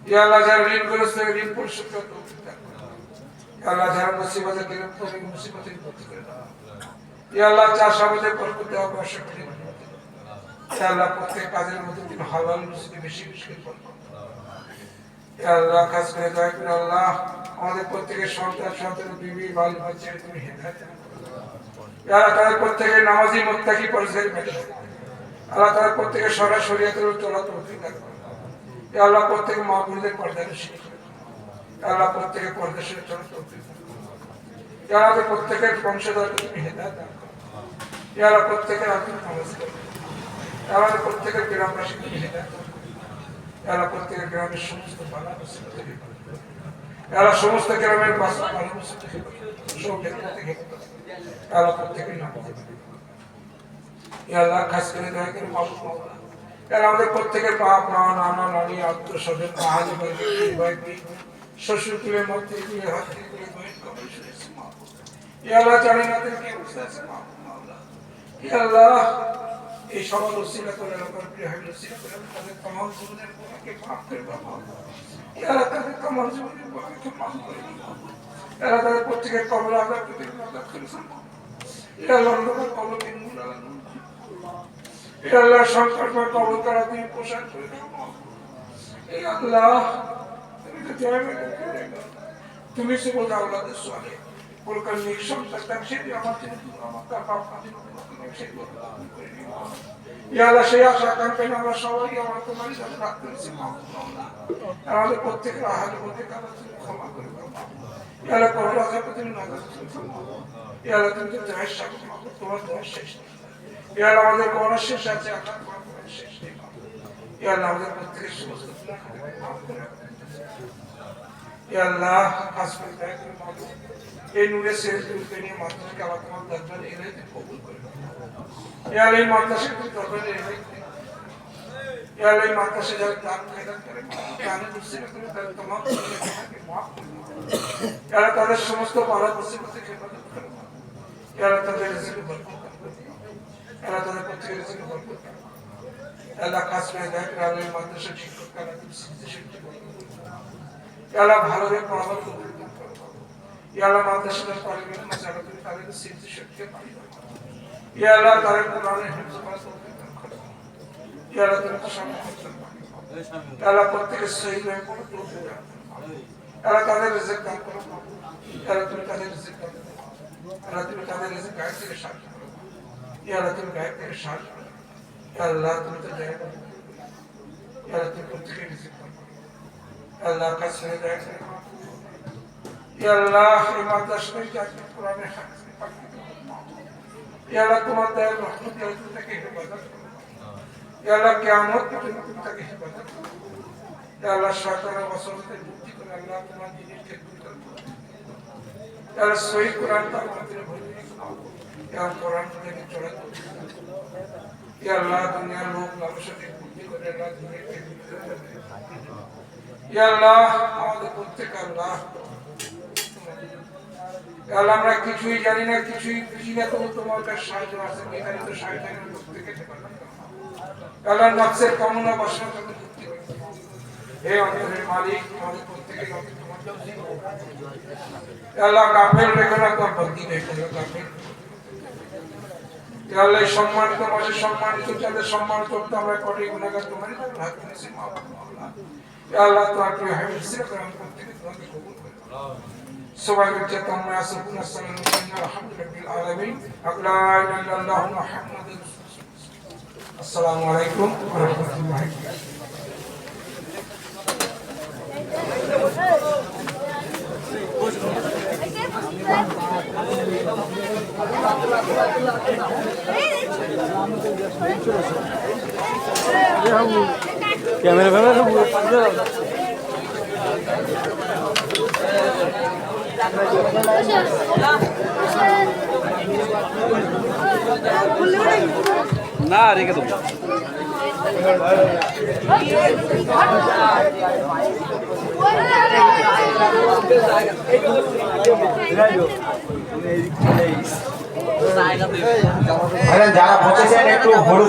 ইয়া আল্লাহ যার ঋণগ্রস্তদের ঋণ পরিশোধ করতে আল্লাহ যারা মুসিবতে গ্রেফতার করে মুসিবতে মুক্ত করে দাও ইয়া আল্লাহ চাষাবাদের বরকত দাও বর্ষা করে ইয়া আল্লাহ প্রত্যেক কাজের মধ্যে তুমি হালাল রুজিকে বেশি বেশি করে বরকত দাও ইয়া আল্লাহ কাজ করে দয়া করে আল্লাহ আমাদের প্রত্যেকের সন্তান বিবি বাল বাচ্চাকে তুমি হেদায়েত দাও ইয়া আল্লাহ তাদের প্রত্যেকের নামাজি মুত্তাকি পরিচয় পেতে আল্লাহ তাদের প্রত্যেকের শরিয়তের চলা তৌফিক দান করো ইয়া আল্লাহ প্রত্যেক মা বোনদের পর্দাকে শিক্ষা আল্লাহ প্রত্যেকের পর্দাশের জন্য তৌফিক দান করো ইয়া আল্লাহ প্রত্যেকের বংশধরকে তুমি হেদায়েত দান করো ইয়া আল্লাহ প্রত্যেকের আত্মিক নামাজ করো ইয়া আল্লাহ প্রত্যেকের গ্রামবাসীকে তুমি হেদায়েত দান করো ইয়া আল্লাহ প্রত্যেকের গ্রামের সমস্ত বালা মুসিবত থেকে ইয়া আল্লাহ সমস্ত গ্রামের বালা মুসিবত থেকে সব ক্ষেত্র থেকে ইয়া আল্লাহ প্রত্যেকের নামাজ ইয়া আল্লাহ খাস করে দয়া করে মাওলা আর আমাদের প্রত্যেকের বাপ মা নানা নানি আত্মীয় স্বজন আহাজ বাড়ি শ্বশুর কুলের মধ্যে কুলের হাত থেকে কুলের বহির কবর শুনেছি মা আল্লাহ জানি না কি অবস্থা আছে মা আল্লাহ এই সবার ওসিলা করে আল্লাহ প্রিয় হাবিব ওসিলা করে তাদের तमाम জীবনের গুনাহকে মাফ করে দাও আল্লাহ তাদের तमाम জীবনের গুনাহকে মাফ করে দাও আল্লাহ তাদের প্রত্যেকের কবর আযাব থেকে মুক্ত করে দাও আল্লাহ আমাদের কবরকে নূর আলো আল্লাহ সংকটময় কবর তারা তুমি পোষণ করে দাও আল্লাহ তুমি তো জয় করে দাও তুমি সে বল আওলাদের সোয়ালে বলকার নেক সন্তান তার সেটি আমার জন্য আমার তার বাপ মাদের সেই বল করে দিও আল্লাহ সেই আশা কাঙ্ক্ষা আমরা সবাই আমরা তোমারই জন্য রাখতে চাই আমাদের প্রত্যেকের আহার মধ্যে কারো ক্ষমা করে দাও আল্লাহ কবর আযাব তুমি না দাও আল্লাহ তুমি তো জয় সাগর তোমার দোয়া শেষ নেই আল্লাহ আমাদের কবর শেষ আছে আল্লাহ তোমার কবর শেষ নেই আল্লাহ আমাদের প্রত্যেকের সমস্ত গুনাহ মাফ করে আল্লাহ আসবে এই নূরে শেষ দুলকে নিয়ে মাদ্রাসাকে আল্লাহ তোমার দরবারে এনে কবুল করে আল্লাহ এই মাদ্রাসাকে তুমি দরবারে এনে আল্লাহ এই মাদ্রাসা যারা দান খায়রাত করে দানে দুসিলা করে তাদের तमाम গুনাহকে মাফ করে আল্লাহ তাদের সমস্ত পাড়া মুসিবতে হেফাজত করে আল্লাহ তাদের রিজিকে বরকত করে আল্লাহ তাদের প্রত্যেকের রিজিকে বরকত করে আল্লাহ কাজ করে দেয় আল্লাহ এই মাদ্রাসা শিক্ষক আল্লাহ তুমি সিদ্ধি শক্তি বরকত করে আল্লাহ ভালোভাবে পড়াবার তৌফিক দান করো আল্লাহ মাদ্রাসার তালিবের মাসালা তুমি তাদের সিদ্ধি শক্তি পাই দাও আল্লাহ তাদের কোরআনের হিফজ করার তৌফিক দান করো আল্লাহ তুমি তো সামনে করতে পারো আল্লাহ প্রত্যেকের সহিহ হয়ে পড়ো তৌফিক দান করো আল্লাহ তাদের রিজিক দান করো আল্লাহ তুমি তাদের রিজিক দান করো আল্লাহ তুমি তাদের রিজিক গায়েব থেকে সাহায্য করো আল্লাহ তুমি গায়েব থেকে সাহায্য করো আল্লাহ তুমি তো দয়া করো আল্লাহ তুমি প্রত্যেকের রিজিক দান করো আল্লাহ কাজ করে দয়া করে আল্লাহ এই মাদ্রাসায় যাকে কোরআনের হাফেজ পাঠিয়ে দাও আল্লাহ তোমার দয়া রহমত আল্লাহ তাকে হেফাজত করো আল্লাহ কিয়ামত পর্যন্ত তুমি তাকে হেফাজত করো আল্লাহ শয়তানের ওয়াসওয়াসা মুক্তি করে আল্লাহ তোমার দ্বীনের খেদমত করো আল্লাহ সহিহ কোরআন তার মধ্যে ভরে দাও এবং কোরআন থেকে চলে আল্লাহ দুনিয়ার লোক মানুষকে বুদ্ধি করে আল্লাহ দ্বীনের খেদমত করো আল্লাহ আমাদের প্রত্যেক আল্লাহ আল্লাহ আমরা কিছুই জানি না কিছুই বুঝি না তবু তোমার কাছে সাহায্য আছে এখানে তো শয়তানের লোক থেকে আল্লাহ নফসের কামনা বাসনা থেকে মুক্তি করে হে অন্তরের মালিক আমাদের প্রত্যেকের নফস তোমার আল্লাহ কাফের রেখে না তোর বন্দী রেখে না কাফের আল্লাহ সম্মানিত মাসে সম্মানিত যাদের সম্মান করতে আমরা করি গুনাহগার তোমারই হাত নিয়েছি মাফ আল্লাহ তোমার প্রিয় হাবিব সিরাত প্রত্যেকে তোমাকে কবুল করে سبحانك اللهم يصفون السلام عليكم الحمد لله رب العالمين لا اله الا الله محمد السلام عليكم ورحمه الله कैमरे में ना রেখে দেবো যারা বসেছেন একটু হলুদ